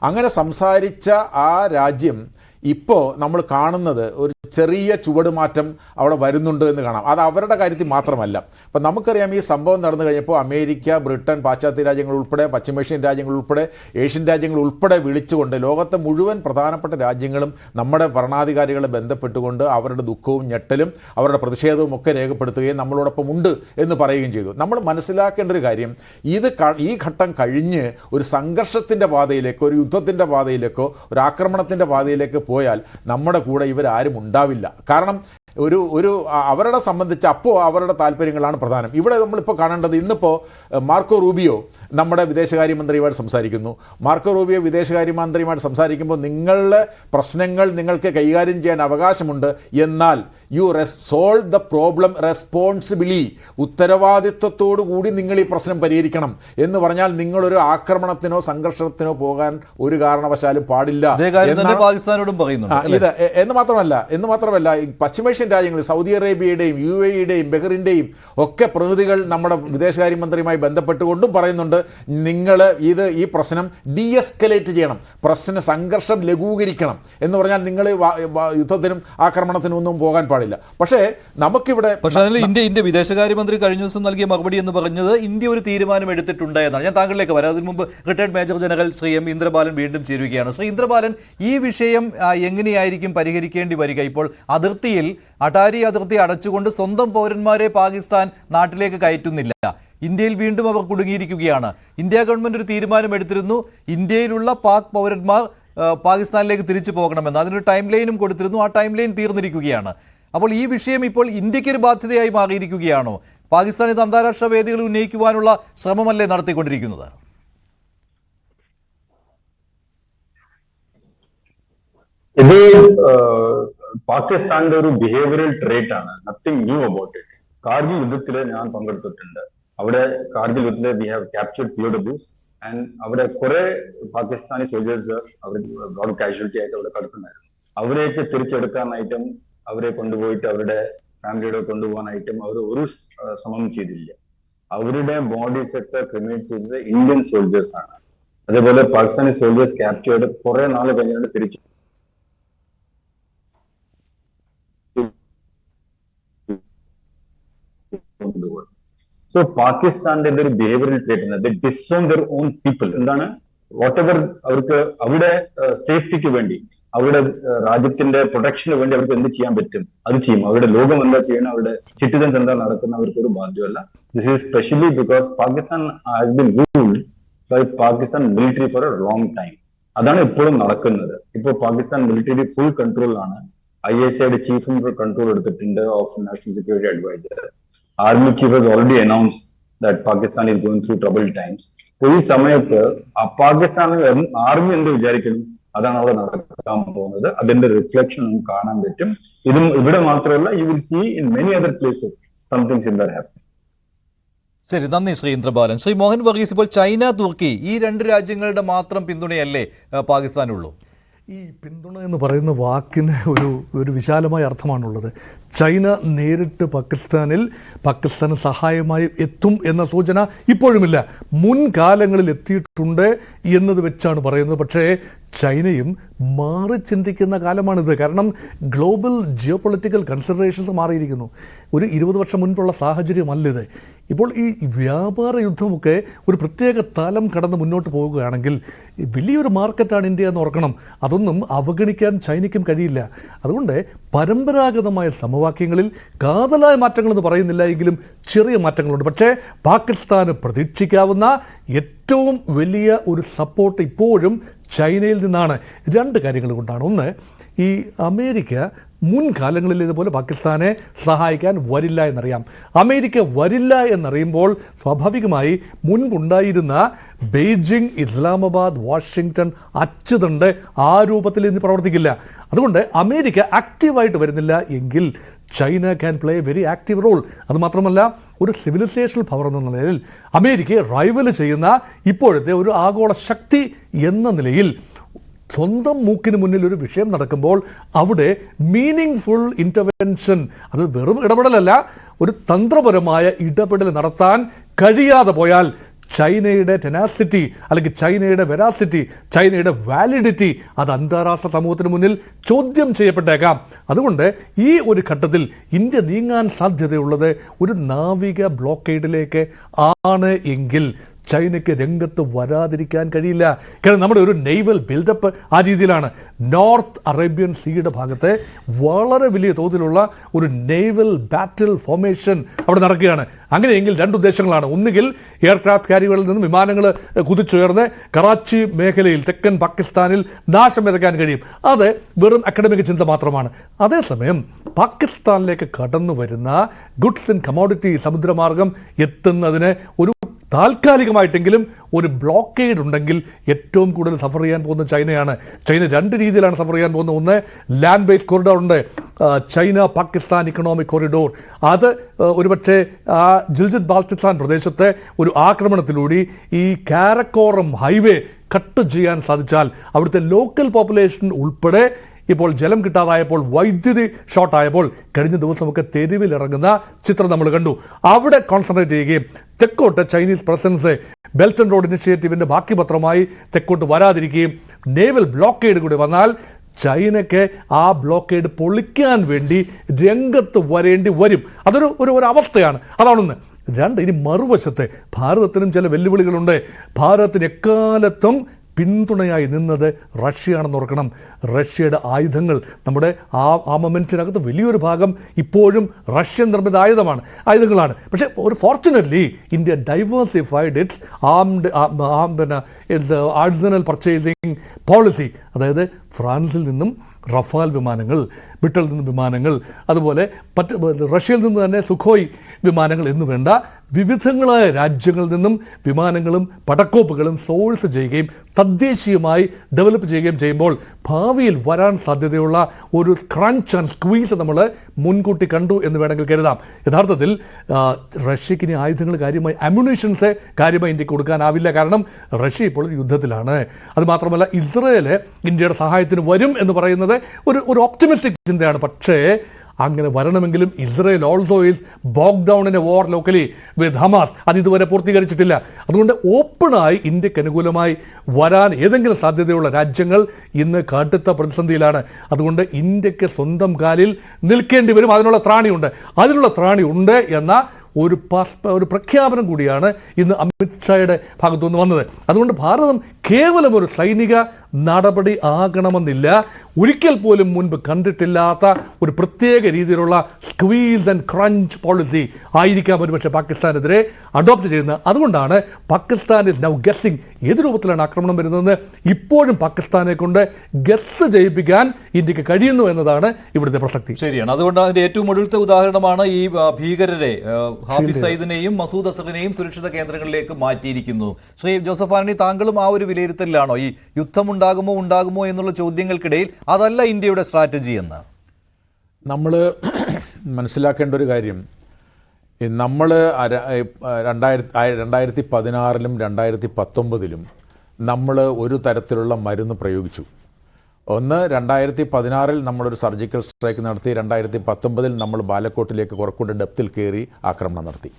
അങ്ങനെ സംസാരിച്ച ആ രാജ്യം ഇപ്പോൾ നമ്മൾ കാണുന്നത് ഒരു ചെറിയ ചുവടുമാറ്റം അവിടെ വരുന്നുണ്ട് എന്ന് കാണാം. അത് അവരുടെ കാര്യത്തിൽ മാത്രമല്ല. അപ്പം നമുക്കറിയാം, ഈ സംഭവം നടന്നു കഴിഞ്ഞപ്പോൾ അമേരിക്ക, ബ്രിട്ടൻ, പാശ്ചാത്യ രാജ്യങ്ങൾ ഉൾപ്പെടെ, പശ്ചിമേഷ്യൻ രാജ്യങ്ങൾ ഉൾപ്പെടെ, ഏഷ്യൻ രാജ്യങ്ങൾ ഉൾപ്പെടെ വിളിച്ചുകൊണ്ട് ലോകത്തെ മുഴുവൻ പ്രധാനപ്പെട്ട രാജ്യങ്ങളും നമ്മുടെ ഭരണാധികാരികളെ ബന്ധപ്പെട്ടുകൊണ്ട് അവരുടെ ദുഃഖവും ഞെട്ടലും അവരുടെ പ്രതിഷേധവും ഒക്കെ രേഖപ്പെടുത്തുകയും നമ്മളോടൊപ്പം ഉണ്ട് എന്ന് പറയുകയും ചെയ്തു. നമ്മൾ മനസ്സിലാക്കേണ്ട ഒരു കാര്യം, ഈ ഘട്ടം കഴിഞ്ഞ് ഒരു സംഘർഷത്തിൻ്റെ പാതയിലേക്കോ, ഒരു യുദ്ധത്തിൻ്റെ പാതയിലേക്കോ, ഒരു ആക്രമണത്തിൻ്റെ പാതയിലേക്ക് പോയാൽ നമ്മുടെ കൂടെ ഇവരാരും ഉണ്ടാവില്ല. കാരണം അവരുടെ സംബന്ധിച്ച് അപ്പോൾ അവരുടെ താല്പര്യങ്ങളാണ് പ്രധാനം. ഇവിടെ നമ്മളിപ്പോൾ കാണേണ്ടത്, ഇന്നിപ്പോൾ മാർക്കോ റൂബിയോ നമ്മുടെ വിദേശകാര്യമന്ത്രിയുമായിട്ട് സംസാരിക്കുന്നു. മാർക്കോ റൂബിയോ വിദേശകാര്യമന്ത്രിയുമായിട്ട് സംസാരിക്കുമ്പോൾ നിങ്ങളുടെ പ്രശ്നങ്ങൾ നിങ്ങൾക്ക് കൈകാര്യം ചെയ്യാൻ അവകാശമുണ്ട്, എന്നാൽ you solve the problem responsibly, ഉത്തരവാദിത്വത്തോടു കൂടി നിങ്ങൾ ഈ പ്രശ്നം പരിഹരിക്കണം എന്ന് പറഞ്ഞാൽ നിങ്ങളൊരു ആക്രമണത്തിനോ സംഘർഷത്തിനോ പോകാൻ ഒരു കാരണവശാലും പാടില്ല പാകിസ്ഥാനോടും പറയുന്നു. ഇത് എന്ന് മാത്രമല്ല പശ്ചിമേഷ്യൻ രാജ്യങ്ങളിൽ സൗദി അറേബ്യയുടെയും UAE-യുടെയും ബഹ്റിൻ്റെയും ഒക്കെ പ്രതിനിധികൾ നമ്മുടെ വിദേശകാര്യമന്ത്രിയുമായി ബന്ധപ്പെട്ടുകൊണ്ടും പറയുന്നുണ്ട്, നിങ്ങൾ ഈ പ്രശ്നം ഡീഎസ്കലേറ്റ് ചെയ്യണം, സംഘർഷം ലഘൂകരിക്കണം എന്ന് പറഞ്ഞാൽ നിങ്ങൾ യുദ്ധത്തിനും ആക്രമണത്തിനും ഒന്നും പോകാൻ പാടില്ല. പക്ഷേ നമുക്കിവിടെ ഇന്ത്യ വിദേശകാര്യമന്ത്രി കഴിഞ്ഞ ദിവസം നൽകിയ മറുപടി എന്ന് പറഞ്ഞത് ഇന്ത്യ ഒരു തീരുമാനം എടുത്തിട്ടുണ്ട് എന്നാണ്. ഞാൻ താങ്കളിലേക്ക് വരാം. അതിനു മുമ്പ് retired major general Shri M Indrabalan വീണ്ടും ചേരുകയാണ്. ശ്രീ ഇന്ദ്രബാലൻ, ഈ വിഷയം എങ്ങനെയായിരിക്കും പരിഹരിക്കേണ്ടി വരിക? ഇപ്പോൾ അടാരി അതിർത്തി അടച്ചുകൊണ്ട് സ്വന്തം പൗരന്മാരെ പാകിസ്ഥാൻ നാട്ടിലേക്ക് കയറ്റുന്നില്ല. ഇന്ത്യയിൽ വീണ്ടും അവർ കുടുങ്ങിയിരിക്കുകയാണ്. ഇന്ത്യ ഗവൺമെന്റ് ഒരു തീരുമാനം എടുത്തിരുന്നു, ഇന്ത്യയിലുള്ള പാക് പൗരന്മാർ പാകിസ്ഥാനിലേക്ക് തിരിച്ചു പോകണമെന്ന്. അതിനൊരു ടൈം ലൈനും കൊടുത്തിരുന്നു. ആ ടൈം ലൈൻ തീർന്നിരിക്കുകയാണ്. അപ്പോൾ ഈ വിഷയം ഇപ്പോൾ ഇന്ത്യക്കൊരു ബാധ്യതയായി മാറിയിരിക്കുകയാണോ? പാകിസ്ഥാൻ ഇത് അന്താരാഷ്ട്ര വേദികളിൽ ഉന്നയിക്കുവാനുള്ള ശ്രമമല്ലേ നടത്തിക്കൊണ്ടിരിക്കുന്നത്? ഇത് പാകിസ്ഥാന്റെ ഒരു ബിഹേവിയറൽ ട്രേറ്റ് ആണ്. Nothing new about it. Kargil യുദ്ധത്തില് ഞാൻ പങ്കെടുത്തിട്ടുണ്ട്. അവിടെ കാർഗിൽ യുദ്ധത്തില് we have captured POWs and അവിടെ കുറെ പാകിസ്ഥാനി സോൾജേഴ്സ് അവർ ബ്രോഡ് കാഷ്വാലിറ്റി ആയിട്ട് അവിടെ കിടക്കുന്നുണ്ടായിരുന്നു. അവരെയൊക്കെ തിരിച്ചെടുക്കാനായിട്ടും അവരെ കൊണ്ടുപോയിട്ട് അവരുടെ ഫാമിലിയുടെ കൊണ്ടുപോകാനായിട്ടും അവർ ഒരു ശ്രമം ചെയ്തില്ല. അവരുടെ ബോഡീസ് ഒക്കെ ക്രിമിനേറ്റ് ചെയ്തത് ഇന്ത്യൻ സോൾജേഴ്സ് ആണ്. അതേപോലെ പാകിസ്ഥാനി സോൾജേഴ്സ് ക്യാപ്ചേർഡ് കുറെ നാൾ കഴിഞ്ഞിട്ട് തിരിച്ചു കൊണ്ടുപോകും. സോ പാകിസ്ഥാന്റെ ഒരു behavioural trait disown there on people. എന്താണ് വാട്ട് എവർ അവർക്ക് അവരുടെ സേഫ്റ്റിക്ക് വേണ്ടി അവരുടെ രാജ്യത്തിന്റെ പ്രൊട്ടക്ഷന് വേണ്ടി അവർക്ക് എന്ത് ചെയ്യാൻ പറ്റും അത് ചെയ്യും. അവരുടെ ലോകം എന്താ ചെയ്യണം, അവരുടെ സിറ്റിസൻസ് എന്താ നടക്കുന്ന അവർക്ക് ഒരു ബാധ്യമല്ല. This is specially because Pakistan has been ruled by Pakistan military for a long time. അതാണ് ഇപ്പോഴും നടക്കുന്നത്. ഇപ്പോൾ പാകിസ്ഥാൻ മിലിറ്ററി ഫുൾ കൺട്രോളിലാണ്. ISIയുടെ ചീഫ് കൺട്രോൾ എടുത്തിട്ടുണ്ട് of national security adviser. Army chief has already announce that Pakistan is going through trouble times. ഈ സമയത്ത് പാകിസ്ഥാനിൽ ആർമി എന്ത് വിചാരിക്കണം അതാണ് അവിടെ നടക്കാൻ പോകുന്നത്. അതിന്റെ റിഫ്ലക്ഷൻ നമുക്ക് കാണാൻ പറ്റും. ഇതും ഇവിടെ മാത്രമല്ല, you will see in many other places something similar happen. ശരി, നന്ദി ശ്രീ ഇന്ദ്രബാലൻ. ശ്രീ മോഹൻ വർഗീസ്, ഇപ്പോൾ ചൈന, തുർക്കി ഈ രണ്ട് രാജ്യങ്ങളുടെ മാത്രം പിന്തുണയല്ലേ പാകിസ്ഥാനുള്ളൂ? ഈ പിന്തുണ എന്ന് പറയുന്ന വാക്കിന് ഒരു വിശാലമായ അർത്ഥമാണുള്ളത്. ചൈന നേരിട്ട് പാകിസ്ഥാന് സഹായമായി എത്തും എന്ന സൂചന ഇപ്പോഴുമില്ല. മുൻകാലങ്ങളിൽ എത്തിയിട്ടുണ്ട് എന്നത് വെച്ചാണ് പറയുന്നത്. പക്ഷേ ചൈനയും മാറി ചിന്തിക്കുന്ന കാലമാണിത്. കാരണം ഗ്ലോബൽ ജിയോ പൊളിറ്റിക്കൽ കൺസിഡറേഷൻസ് മാറിയിരിക്കുന്നു. ഒരു 20 വർഷം മുൻപുള്ള സാഹചര്യമല്ലിത്. ഇപ്പോൾ ഈ വ്യാപാര യുദ്ധമൊക്കെ ഒരു പ്രത്യേക തലം കടന്ന് മുന്നോട്ട് പോവുകയാണെങ്കിൽ വലിയൊരു മാർക്കറ്റാണ് ഇന്ത്യ എന്ന് ഓർക്കണം. അതൊന്നും അവഗണിക്കാൻ ചൈനയ്ക്കും കഴിയില്ല. അതുകൊണ്ട് പരമ്പരാഗതമായ സമവാക്യങ്ങളിൽ കാതലായ മാറ്റങ്ങളെന്ന് പറയുന്നില്ല എങ്കിലും ചെറിയ മാറ്റങ്ങളുണ്ട്. പക്ഷേ പാകിസ്ഥാന് പ്രതീക്ഷിക്കാവുന്ന ഏറ്റവും വലിയ ഒരു സപ്പോർട്ട് ഇപ്പോഴും ചൈനയിൽ നിന്നാണ്. രണ്ട് കാര്യങ്ങൾ കൊണ്ടാണ്. ഒന്ന്, ഈ അമേരിക്ക മുൻകാലങ്ങളിൽ ഇതുപോലെ പാകിസ്ഥാനെ സഹായിക്കാൻ വരില്ല എന്നറിയാം. അമേരിക്ക വരില്ല എന്നറിയുമ്പോൾ സ്വാഭാവികമായി മുൻപുണ്ടായിരുന്ന ബെയ്ജിംഗ്, ഇസ്ലാമാബാദ്, വാഷിങ്ടൺ അച്ചുതണ്ട് ആ രൂപത്തിൽ ഇന്ന് പ്രവർത്തിക്കില്ല. അതുകൊണ്ട് അമേരിക്ക ആക്റ്റീവായിട്ട് വരുന്നില്ല എങ്കിൽ China can play a very active role. അതുമാത്രമല്ല, ഒരു സിവിലൈസേഷണൽ പവർ എന്ന നിലയിൽ അമേരിക്കയെ റൈവൽ ചെയ്യുന്ന ഇപ്പോഴത്തെ ഒരു ആഗോള ശക്തി എന്ന നിലയിൽ സ്വന്തം മൂക്കിന് മുന്നിൽ ഒരു വിഷയം നടക്കുമ്പോൾ അവിടെ മീനിങ് ഫുൾ ഇൻ്റർവെൻഷൻ, അത് വെറും ഇടപെടലല്ല, ഒരു തന്ത്രപരമായ ഇടപെടൽ നടത്താൻ കഴിയാതെ പോയാൽ ചൈനയുടെ ടെനാസിറ്റി അല്ലെങ്കിൽ ചൈനയുടെ വെറാസിറ്റി, ചൈനയുടെ വാലിഡിറ്റി അത് അന്താരാഷ്ട്ര സമൂഹത്തിന് മുന്നിൽ ചോദ്യം ചെയ്യപ്പെട്ടേക്കാം. അതുകൊണ്ട് ഈ ഒരു ഘട്ടത്തിൽ ഇന്ത്യ നീങ്ങാൻ സാധ്യതയുള്ളത് ഒരു നാവിക ബ്ലോക്കേഡിലേക്ക് ആണ് എങ്കിൽ ചൈനയ്ക്ക് രംഗത്ത് വരാതിരിക്കാൻ കഴിയില്ല. കാരണം നമ്മുടെ ഒരു നെയ്വൽ ബിൽഡപ്പ് ആ രീതിയിലാണ്. നോർത്ത് അറേബ്യൻ സീയുടെ ഭാഗത്ത് വളരെ വലിയ തോതിലുള്ള ഒരു നെയ്വൽ ബാറ്റിൽ ഫോർമേഷൻ അവിടെ നടക്കുകയാണ്. അങ്ങനെയെങ്കിൽ രണ്ട് ഉദ്ദേശങ്ങളാണ്. ഒന്നുകിൽ എയർക്രാഫ്റ്റ് കാരിയറുകളിൽ നിന്നും വിമാനങ്ങൾ കുതിച്ചുയർന്ന് കറാച്ചി മേഖലയിൽ തെക്കൻ പാകിസ്ഥാനിൽ നാശം വിതയ്ക്കാൻ കഴിയും. അത് വെറും അക്കാഡമിക് ചിന്ത മാത്രമാണ്. അതേസമയം പാകിസ്ഥാനിലേക്ക് കടന്നു വരുന്ന ഗുഡ്സ് ആൻഡ് കമോഡിറ്റി സമുദ്രമാർഗം എത്തുന്നതിന് ഒരു താൽക്കാലികമായിട്ടെങ്കിലും ഒരു ബ്ലോക്കേഡ് ഉണ്ടെങ്കിൽ ഏറ്റവും കൂടുതൽ സഫർ ചെയ്യാൻ പോകുന്ന ചൈനയാണ്. ചൈന രണ്ട് രീതിയിലാണ് സഫർ ചെയ്യാൻ പോകുന്നത്. ഒന്ന്, ലാൻഡ് ബേസ്ഡ് കോറിഡോർ ഉണ്ട്, ചൈന പാകിസ്ഥാൻ ഇക്കണോമിക് കോറിഡോർ. അത് ഒരുപക്ഷെ ആ ജിൽജിത് ബാൽട്ടിസ്ഥാൻ പ്രദേശത്തെ ഒരു ആക്രമണത്തിലൂടെ ഈ കാരക്കോറം ഹൈവേ കട്ട് ചെയ്യാൻ സാധിച്ചാൽ അവിടുത്തെ ലോക്കൽ പോപ്പുലേഷൻ ഉൾപ്പെടെ ഇപ്പോൾ ജലം കിട്ടാതായപ്പോൾ, വൈദ്യുതി ഷോർട്ടായപ്പോൾ കഴിഞ്ഞ ദിവസമൊക്കെ തെരുവിലിറങ്ങുന്ന ചിത്രം നമ്മൾ കണ്ടു. അവിടെ കോൺസെൻട്രേറ്റ് ചെയ്യുകയും തെക്കോട്ട് Chinese presence belt and road ഇനിഷ്യേറ്റീവിൻ്റെ ബാക്കി പത്രമായി തെക്കോട്ട് വരാതിരിക്കുകയും നേവൽ ബ്ലോക്കേഡ് കൂടി വന്നാൽ ചൈനയ്ക്ക് ആ ബ്ലോക്കേഡ് പൊളിക്കാൻ വേണ്ടി രംഗത്ത് വരേണ്ടി വരും. അതൊരു ഒരു അവസ്ഥയാണ്. അതാണൊന്ന്. രണ്ട്, ഇനി മറുവശത്ത് ഭാരതത്തിനും ചില വെല്ലുവിളികളുണ്ട്. ഭാരതത്തിന് എക്കാലത്തും പിന്തുണയായി നിന്നത് റഷ്യയാണെന്ന് ഓർക്കണം. റഷ്യയുടെ ആയുധങ്ങൾ, നമ്മുടെ ആർമമെന്റ്സിനകത്ത് വലിയൊരു ഭാഗം ഇപ്പോഴും റഷ്യൻ നിർമ്മിത ആയുധങ്ങളാണ്. പക്ഷേ fortunately India diversified its arsenal purchasing policy. അതായത് ഫ്രാൻസിൽ നിന്നും റഫാൽ വിമാനങ്ങൾ, ബ്രിട്ടനിൽ നിന്നും വിമാനങ്ങൾ, അതുപോലെ റഷ്യയിൽ നിന്ന് തന്നെ സുഖോയ് വിമാനങ്ങൾ എന്ന് വേണ്ട വിവിധങ്ങളായ രാജ്യങ്ങളിൽ നിന്നും വിമാനങ്ങളും പടക്കോപ്പുകളും സോഴ്സ് ചെയ്യുകയും തദ്ദേശീയമായി ഡെവലപ്പ് ചെയ്യുകയും ചെയ്യുമ്പോൾ ഭാവിയിൽ വരാൻ സാധ്യതയുള്ള ഒരു ക്രഞ്ച് ആൻഡ് സ്ക്വീസ് നമ്മൾ മുൻകൂട്ടി കണ്ടു എന്ന് വേണമെങ്കിൽ കരുതാം. യഥാർത്ഥത്തിൽ റഷ്യക്ക് ഇനി ആയുധങ്ങൾ കാര്യമായി, അമ്യൂണിഷൻസ് കാര്യമായി ഇന്ത്യക്ക് കൊടുക്കാനാവില്ല. കാരണം റഷ്യ ഇപ്പോൾ യുദ്ധത്തിലാണ്. അതുമാത്രമല്ല, ഇസ്രയേൽ ഇന്ത്യയുടെ സഹായത്തിന് വരും എന്ന് പറയുന്നത് ഒരു ഓപ്റ്റിമിസ്റ്റിക് ചിന്തയാണ്. പക്ഷേ അങ്ങനെ വരണമെങ്കിലും Israel also is bog down in a war locally with Hamas. അത് ഇതുവരെ പൂർത്തീകരിച്ചിട്ടില്ല. അതുകൊണ്ട് ഓപ്പണായി ഇന്ത്യക്ക് അനുകൂലമായി വരാൻ ഏതെങ്കിലും സാധ്യതയുള്ള രാജ്യങ്ങൾ ഇന്ന് കടുത്ത പ്രതിസന്ധിയിലാണ്. അതുകൊണ്ട് ഇന്ത്യക്ക് സ്വന്തം കാലിൽ നിൽക്കേണ്ടി വരും. അതിനുള്ള ത്രാണി ഉണ്ട് എന്ന ഒരു പ്രഖ്യാപനം കൂടിയാണ് ഇന്ന് അമിത്ഷായുടെ ഭാഗത്തുനിന്ന് വന്നത്. അതുകൊണ്ട് ഭാരതം കേവലം ഒരു സൈനിക നടപടി ആകണമെന്നില്ല. ഒരിക്കൽ പോലും മുൻപ് കണ്ടിട്ടില്ലാത്ത ഒരു പ്രത്യേക രീതിയിലുള്ള സ്ക്വീസ് ആൻഡ് ക്രഞ്ച് പോളിസി ആയിരിക്കാം ഒരുപക്ഷെ പാകിസ്ഥാനെതിരെ അഡോപ്റ്റ് ചെയ്യുന്നത്. അതുകൊണ്ടാണ് പാകിസ്ഥാൻ ഇസ് നൗ ഗസ്സിംഗ് ഏത് രൂപത്തിലാണ് ആക്രമണം വരുന്നതെന്ന് ഇപ്പോഴും പാകിസ്ഥാനെ കൊണ്ട് ഗസ് ചെയ്യിപ്പിക്കാൻ ഇന്ത്യക്ക് കഴിയുന്നു എന്നതാണ് ഇവിടുത്തെ പ്രസക്തി. ശരിയാണ്. അതുകൊണ്ട് അതിന്റെ ഏറ്റവും ഒടുവിലത്തെ ഉദാഹരണമാണ് ഈ ഭീകരരെ ഹാഫിസ് സയ്യിദിനെയും മസൂദ് അസറിനെയും സുരക്ഷിത കേന്ദ്രങ്ങളിലേക്ക് മാറ്റിയിരിക്കുന്നു. ശ്രീ ജോസഫ് ആന്റണി, താങ്കളും ആ ഒരു വിലയിരുത്തലിലാണോ ഈ ഉണ്ടാകുമോ എന്നുള്ള ചോദ്യങ്ങൾക്കിടയിൽ അതല്ല ഇന്ത്യയുടെ സ്ട്രാറ്റജി എന്ന്? നമ്മൾ മനസ്സിലാക്കേണ്ട ഒരു കാര്യം, നമ്മൾ 2016-ലും 2019-ലും നമ്മൾ ഒരു തരത്തിലുള്ള മരുന്ന് പ്രയോഗിച്ചു. ഒന്ന്, 2016-ൽ നമ്മളൊരു സർജിക്കൽ സ്ട്രൈക്ക് നടത്തി. 2019-ൽ നമ്മൾ ബാലക്കോട്ടിലേക്ക് കുറച്ചുകൂടെ ഡെപ്തിൽ കയറി ആക്രമണം നടത്തി.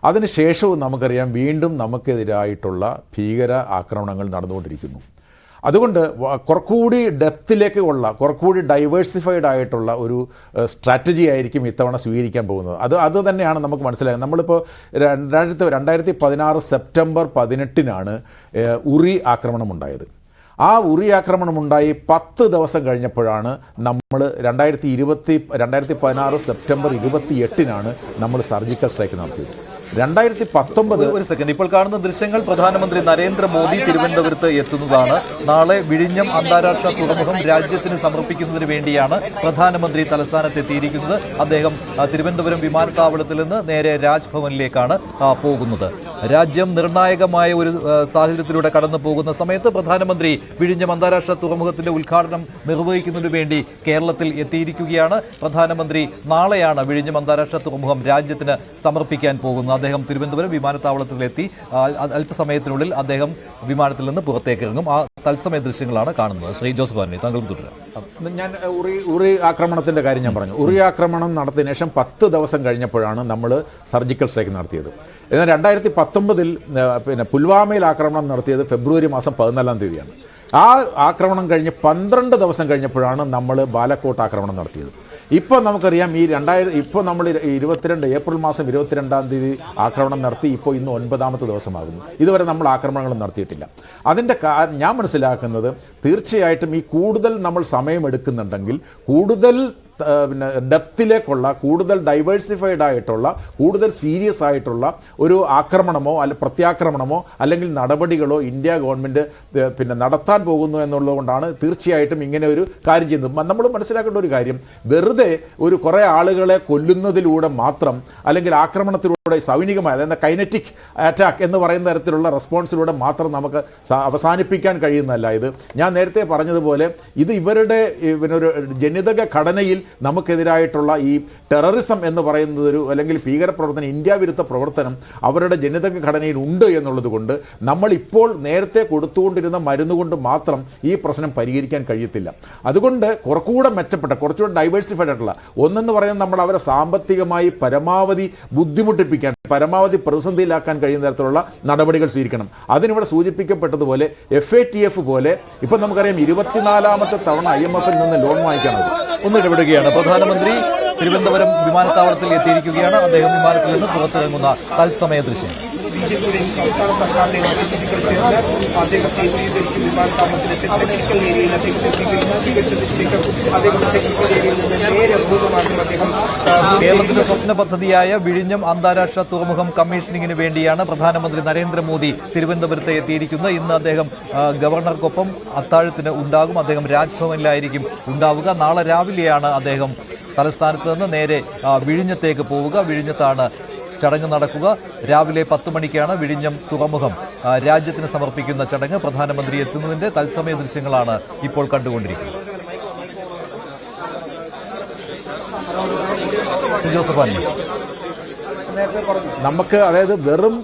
അതിനുശേഷവും നമുക്കറിയാം വീണ്ടും നമുക്കെതിരായിട്ടുള്ള ഭീകര ആക്രമണങ്ങൾ നടന്നുകൊണ്ടിരിക്കുന്നു. അതുകൊണ്ട് കുറച്ചുകൂടി ഡെപ്തിലേക്ക് കുറച്ചുകൂടി ഡൈവേഴ്സിഫൈഡ് ആയിട്ടുള്ള ഒരു സ്ട്രാറ്റജി ആയിരിക്കും ഇത്തവണ സ്വീകരിക്കാൻ പോകുന്നത്. അത് തന്നെയാണ് നമുക്ക് മനസ്സിലായത്. നമ്മളിപ്പോൾ 2016 സെപ്റ്റംബർ 18-നാണ് ഉറി ആക്രമണം ഉണ്ടായത്. ആ ഉറി ആക്രമണം ഉണ്ടായി 10 ദിവസം കഴിഞ്ഞപ്പോഴാണ് നമ്മൾ 2016 സെപ്റ്റംബർ 28-നാണ് നമ്മൾ സർജിക്കൽ സ്ട്രൈക്ക് നടത്തിയത്. 2019 ഒരു സെക്കൻഡ്, ഇപ്പോൾ കാണുന്ന ദൃശ്യങ്ങൾ പ്രധാനമന്ത്രി നരേന്ദ്രമോദി തിരുവനന്തപുരത്ത് എത്തുന്നതാണ്. നാളെ വിഴിഞ്ഞം അന്താരാഷ്ട്ര തുറമുഖം രാജ്യത്തിന് സമർപ്പിക്കുന്നതിന് വേണ്ടിയാണ് പ്രധാനമന്ത്രി തലസ്ഥാനത്ത് എത്തിയിരിക്കുന്നത്. അദ്ദേഹം തിരുവനന്തപുരം വിമാനത്താവളത്തിൽ നിന്ന് നേരെ രാജ്ഭവനിലേക്കാണ് പോകുന്നത്. രാജ്യം നിർണായകമായ ഒരു സാഹചര്യത്തിലൂടെ കടന്നു പോകുന്ന സമയത്ത് പ്രധാനമന്ത്രി വിഴിഞ്ഞം അന്താരാഷ്ട്ര തുറമുഖത്തിന്റെ ഉദ്ഘാടനം നിർവഹിക്കുന്നതിനു വേണ്ടി കേരളത്തിൽ എത്തിയിരിക്കുകയാണ്. പ്രധാനമന്ത്രി നാളെയാണ് വിഴിഞ്ഞം അന്താരാഷ്ട്ര തുറമുഖം രാജ്യത്തിന് സമർപ്പിക്കാൻ പോകുന്നത്. അദ്ദേഹം തിരുവനന്തപുരം വിമാനത്താവളത്തിലെത്തി അല്പസമയത്തിനുള്ളിൽ അദ്ദേഹം വിമാനത്തിൽ നിന്ന് പുറത്തേക്ക് ഇറങ്ങും. ആ തത്സമയ ദൃശ്യങ്ങളാണ് കാണുന്നത്. ശ്രീ ജോസഫ് ആന്റണി, താങ്കൾ തുടരാം. ഞാൻ ഉറി ആക്രമണത്തിൻ്റെ കാര്യം ഞാൻ പറഞ്ഞു. ഉറി ആക്രമണം നടത്തിയതിനു ശേഷം 10 ദിവസം കഴിഞ്ഞപ്പോഴാണ് നമ്മൾ സർജിക്കൽ സ്ട്രൈക്ക് നടത്തിയത്. എന്നാൽ 2019-ൽ പുൽവാമയിൽ ആക്രമണം നടത്തിയത് ഫെബ്രുവരി മാസം 14-ാം തീയതിയാണ്. ആ ആക്രമണം കഴിഞ്ഞ് 12 ദിവസം കഴിഞ്ഞപ്പോഴാണ് നമ്മൾ ബാലക്കോട്ട് ആക്രമണം നടത്തിയത്. ഇപ്പോൾ നമുക്കറിയാം ഇപ്പോൾ നമ്മൾ ഏപ്രിൽ മാസം 22-ാം തീയതി ആക്രമണം നടത്തി. ഇപ്പോൾ ഇന്ന് 9ാമത്തെ ദിവസമാകുന്നു. ഇതുവരെ നമ്മൾ ആക്രമണങ്ങൾ നടത്തിയിട്ടില്ല. അതിൻ്റെ ഞാൻ മനസ്സിലാക്കുന്നത് തീർച്ചയായിട്ടും ഈ കൂടുതൽ നമ്മൾ സമയമെടുക്കുന്നുണ്ടെങ്കിൽ കൂടുതൽ ഡെപ്തിലേക്കുള്ള, കൂടുതൽ ഡൈവേഴ്സിഫൈഡ് ആയിട്ടുള്ള, കൂടുതൽ സീരിയസ് ആയിട്ടുള്ള ഒരു ആക്രമണമോ പ്രത്യാക്രമണമോ അല്ലെങ്കിൽ നടപടികളോ ഇന്ത്യ ഗവൺമെൻറ് നടത്താൻ പോകുന്നു എന്നുള്ളതുകൊണ്ടാണ് തീർച്ചയായിട്ടും ഇങ്ങനെ ഒരു കാര്യം ചെയ്യുന്നത്. നമ്മൾ മനസ്സിലാക്കേണ്ട ഒരു കാര്യം, വെറുതെ ഒരു കുറേ ആളുകളെ കൊല്ലുന്നതിലൂടെ മാത്രം അല്ലെങ്കിൽ ആക്രമണത്തിലൂടെ സൈനികമായ, അതായത് കൈനറ്റിക് അറ്റാക്ക് എന്ന് പറയുന്ന തരത്തിലുള്ള റെസ്പോൺസിലൂടെ മാത്രം നമുക്ക് അവസാനിപ്പിക്കാൻ കഴിയുന്നതല്ല ഇത്. ഞാൻ നേരത്തെ പറഞ്ഞതുപോലെ ഇത് ഇവരുടെ ഒരു ജനിതക ഘടനയിൽ നമുക്കെതിരായിട്ടുള്ള ഈ ടെററിസം എന്ന് പറയുന്നത് അല്ലെങ്കിൽ ഭീകരപ്രവർത്തനം, ഇന്ത്യ വിരുദ്ധ പ്രവർത്തനം അവരുടെ ജനിതക ഘടനയിൽ ഉണ്ട് എന്നുള്ളത് കൊണ്ട് നമ്മളിപ്പോൾ നേരത്തെ കൊടുത്തുകൊണ്ടിരുന്ന മരുന്ന് കൊണ്ട് മാത്രം ഈ പ്രശ്നം പരിഹരിക്കാൻ കഴിയത്തില്ല. അതുകൊണ്ട് കുറച്ചുകൂടെ ഡൈവേഴ്സിഫൈഡ് ആയിട്ടുള്ള ഒന്നെന്ന് പറയുന്നത് നമ്മൾ അവരെ സാമ്പത്തികമായി പരമാവധി ബുദ്ധിമുട്ടിപ്പിക്കാൻ, പരമാവധി പ്രതിസന്ധിയിലാക്കാൻ കഴിയുന്ന തരത്തിലുള്ള നടപടികൾ സ്വീകരിക്കണം. അതിനിവിടെ സൂചിപ്പിക്കപ്പെട്ടതുപോലെ FATF പോലെ ഇപ്പം നമുക്കറിയാം 24ാമത്തെ തവണ IMF-ൽ നിന്ന് ലോൺ വാങ്ങിക്കാണത്. ഒന്നിടപെടുകയാണ്. പ്രധാനമന്ത്രി തിരുവനന്തപുരം വിമാനത്താവളത്തിൽ എത്തിയിരിക്കുകയാണ്. അദ്ദേഹം വിമാനത്തിൽ നിന്ന് പുറത്തിറങ്ങുന്ന തത്സമയ ദൃശ്യം. ബിജെപിയുടെയും സംസ്ഥാന സർക്കാരിന്റെയും അതിഥികൾ ചേർന്ന് അദ്ദേഹത്തെ സ്വീകരിച്ച് വിമാനത്താവളത്തിലെത്തി ടെക്നിക്കൽ ഏരിയയിൽ അദ്ദേഹത്തെ സ്വീകരിച്ചതിന് ശേഷം അദ്ദേഹം ടെക്നിക്കൽ ഏരിയയിൽ നിന്ന് നേരെ മൂന്നുമാസം അദ്ദേഹം കേരളത്തിന്റെ സ്വപ്ന പദ്ധതിയായ വിഴിഞ്ഞം അന്താരാഷ്ട്ര തുറമുഖം കമ്മീഷനിങ്ങിന് വേണ്ടിയാണ് പ്രധാനമന്ത്രി നരേന്ദ്രമോദി തിരുവനന്തപുരത്ത് എത്തിയിരിക്കുന്നത്. ഇന്ന് അദ്ദേഹം ഗവർണർക്കൊപ്പം അത്താഴത്തിന് ഉണ്ടാകും. അദ്ദേഹം രാജ്ഭവനിലായിരിക്കും ഉണ്ടാവുക. നാളെ രാവിലെയാണ് അദ്ദേഹം തലസ്ഥാനത്ത് നിന്ന് നേരെ വിഴിഞ്ഞത്തേക്ക് പോവുക. വിഴിഞ്ഞത്താണ് ചടങ്ങ് നടക്കുക. രാവിലെ 10 മണിക്കാണ് വിഴിഞ്ഞം തുറമുഖം രാജ്യത്തിന് സമർപ്പിക്കുന്ന ചടങ്ങ്. പ്രധാനമന്ത്രി എത്തുന്നതിന്റെ തത്സമയ ദൃശ്യങ്ങളാണ് ഇപ്പോൾ കണ്ടുകൊണ്ടിരിക്കുന്നത്. ജോസഫ് ആന്റണി, നമുക്ക് അതായത് വെറും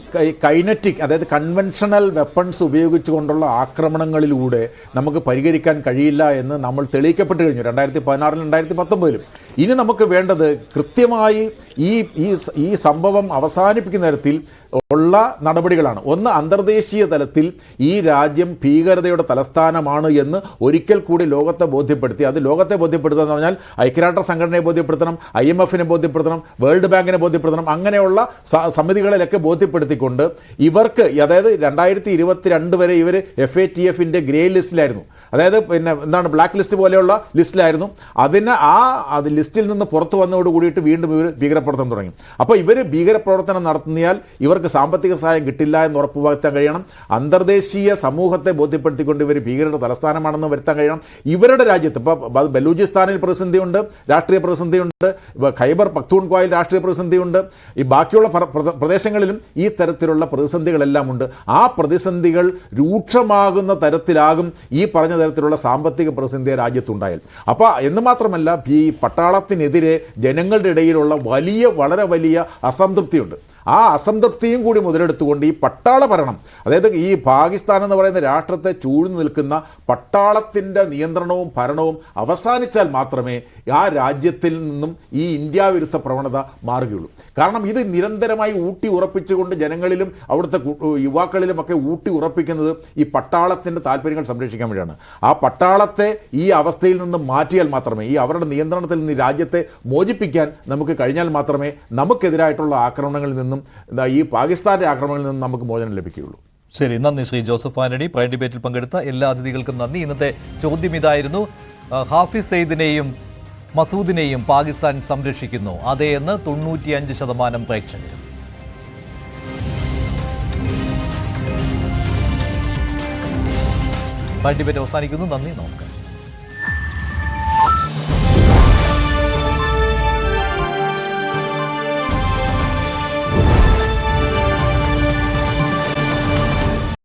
കൈനറ്റിക്, അതായത് കൺവെൻഷണൽ വെപ്പൺസ് ഉപയോഗിച്ചുകൊണ്ടുള്ള ആക്രമണങ്ങളിലൂടെ നമുക്ക് പരിഹരിക്കാൻ കഴിയില്ല എന്ന് നമ്മൾ തെളിയിക്കപ്പെട്ട് കഴിഞ്ഞു 2016 2019. ഇനി നമുക്ക് വേണ്ടത് കൃത്യമായി ഈ സംഭവം അവസാനിപ്പിക്കുന്ന തരത്തിൽ ഉള്ള നടപടികളാണ്. ഒന്ന്, അന്തർദേശീയ തലത്തിൽ ഈ രാജ്യം ഭീകരതയുടെ തലസ്ഥാനമാണ് എന്ന് ഒരിക്കൽ കൂടി ലോകത്തെ ബോധ്യപ്പെടുത്തി. അത് ലോകത്തെ ബോധ്യപ്പെടുത്തുക എന്ന് പറഞ്ഞാൽ ഐക്യരാഷ്ട്ര സംഘടനയെ ബോധ്യപ്പെടുത്തണം, IMF-നെ ബോധ്യപ്പെടുത്തണം, വേൾഡ് ബാങ്കിനെ ബോധ്യപ്പെടുത്തണം. അങ്ങനെയുള്ള സമിതികളിലൊക്കെ ബോധ്യപ്പെടുത്തിക്കൊണ്ട് ഇവർക്ക്, അതായത് 2022 വരെ ഇവർ FATF-ന്റെ ഗ്രേ ലിസ്റ്റിലായിരുന്നു. അതായത് എന്താണ് ബ്ലാക്ക് ലിസ്റ്റ് പോലെയുള്ള ലിസ്റ്റിലായിരുന്നു. അത് ലിസ്റ്റിൽ നിന്ന് പുറത്തു വന്നതോട് കൂടിയിട്ട് വീണ്ടും ഇവർ ഭീകരപ്രവർത്തനം തുടങ്ങി. അപ്പോൾ ഇവർ ഭീകരപ്രവർത്തനം നടത്തിയാൽ ഇവർക്ക് സാമ്പത്തിക സഹായം കിട്ടില്ല എന്ന് ഉറപ്പുവരുത്താൻ കഴിയണം. അന്തർദേശീയ സമൂഹത്തെ ബോധ്യപ്പെടുത്തിക്കൊണ്ട് ഇവർ ഭീകരരുടെ തലസ്ഥാനമാണെന്ന് വരുത്താൻ കഴിയണം. ഇവരുടെ രാജ്യത്ത് ഇപ്പോൾ ബലൂചിസ്ഥാനിൽ പ്രതിസന്ധിയുണ്ട്, രാഷ്ട്രീയ പ്രതിസന്ധിയുണ്ട്, ഖൈബർ പഖ്തൂൺഖ്വയിൽ രാഷ്ട്രീയ പ്രതിസന്ധിയുണ്ട്, ഈ ബാക്കിയുള്ള പ്രദേശങ്ങളിലും ഈ തരത്തിലുള്ള പ്രതിസന്ധികളെല്ലാം ഉണ്ട്. ആ പ്രതിസന്ധികൾ രൂക്ഷമാകുന്ന തരത്തിലാകും ഈ പറഞ്ഞ തരത്തിലുള്ള സാമ്പത്തിക പ്രതിസന്ധി രാജ്യത്തുണ്ടായാൽ. അപ്പോൾ എന്ന് മാത്രമല്ല, ഈ പട്ടാളത്തിനെതിരെ ജനങ്ങളുടെ ഇടയിലുള്ള വളരെ വലിയ അസംതൃപ്തിയുണ്ട്. ആ അസംതൃപ്തിയും കൂടി മുതലെടുത്തുകൊണ്ട് ഈ പട്ടാള ഭരണം, അതായത് ഈ പാകിസ്ഥാൻ എന്ന് പറയുന്ന രാഷ്ട്രത്തെ ചൂഴ്ന്നു നിൽക്കുന്ന പട്ടാളത്തിൻ്റെ നിയന്ത്രണവും ഭരണവും അവസാനിച്ചാൽ മാത്രമേ ആ രാജ്യത്തിൽ നിന്നും ഈ ഇന്ത്യ വിരുദ്ധ പ്രവണത മാറുകയുള്ളൂ. കാരണം ഇത് നിരന്തരമായി ഊട്ടി ഉറപ്പിച്ചുകൊണ്ട് ജനങ്ങളിലും അവിടുത്തെ യുവാക്കളിലുമൊക്കെ ഊട്ടി ഉറപ്പിക്കുന്നത് ഈ പട്ടാളത്തിൻ്റെ താല്പര്യങ്ങൾ സംരക്ഷിക്കാൻ വേണ്ടിയാണ്. ആ പട്ടാളത്തെ ഈ അവസ്ഥയിൽ നിന്ന് മാറ്റിയാൽ മാത്രമേ, ഈ അവരുടെ നിയന്ത്രണത്തിൽ നിന്ന് ഈ രാജ്യത്തെ മോചിപ്പിക്കാൻ നമുക്ക് കഴിഞ്ഞാൽ മാത്രമേ നമുക്കെതിരായിട്ടുള്ള ആക്രമണങ്ങളിൽ നിന്നും, ഈ പാകിസ്ഥാന്റെ ആക്രമണങ്ങളിൽ നിന്നും നമുക്ക് മോചനം ലഭിക്കുകയുള്ളൂ. ശരി, നന്ദി ശ്രീ ജോസഫ് ആന്റണി. പ്രൈം ഡിബേറ്റിൽ പങ്കെടുത്ത എല്ലാ അതിഥികൾക്കും നന്ദി. ഇന്നത്തെ ചോദ്യം ഇതായിരുന്നു: ഹാഫിസ് സയ്യിദിനെയും മസൂദിനെയും പാകിസ്ഥാൻ സംരക്ഷിക്കുന്നു, അതേ എന്ന് 95% പ്രേക്ഷകരും. പ്രൈം ഡിബേറ്റ് അവസാനിക്കുന്നു. നന്ദി, നമസ്കാരം.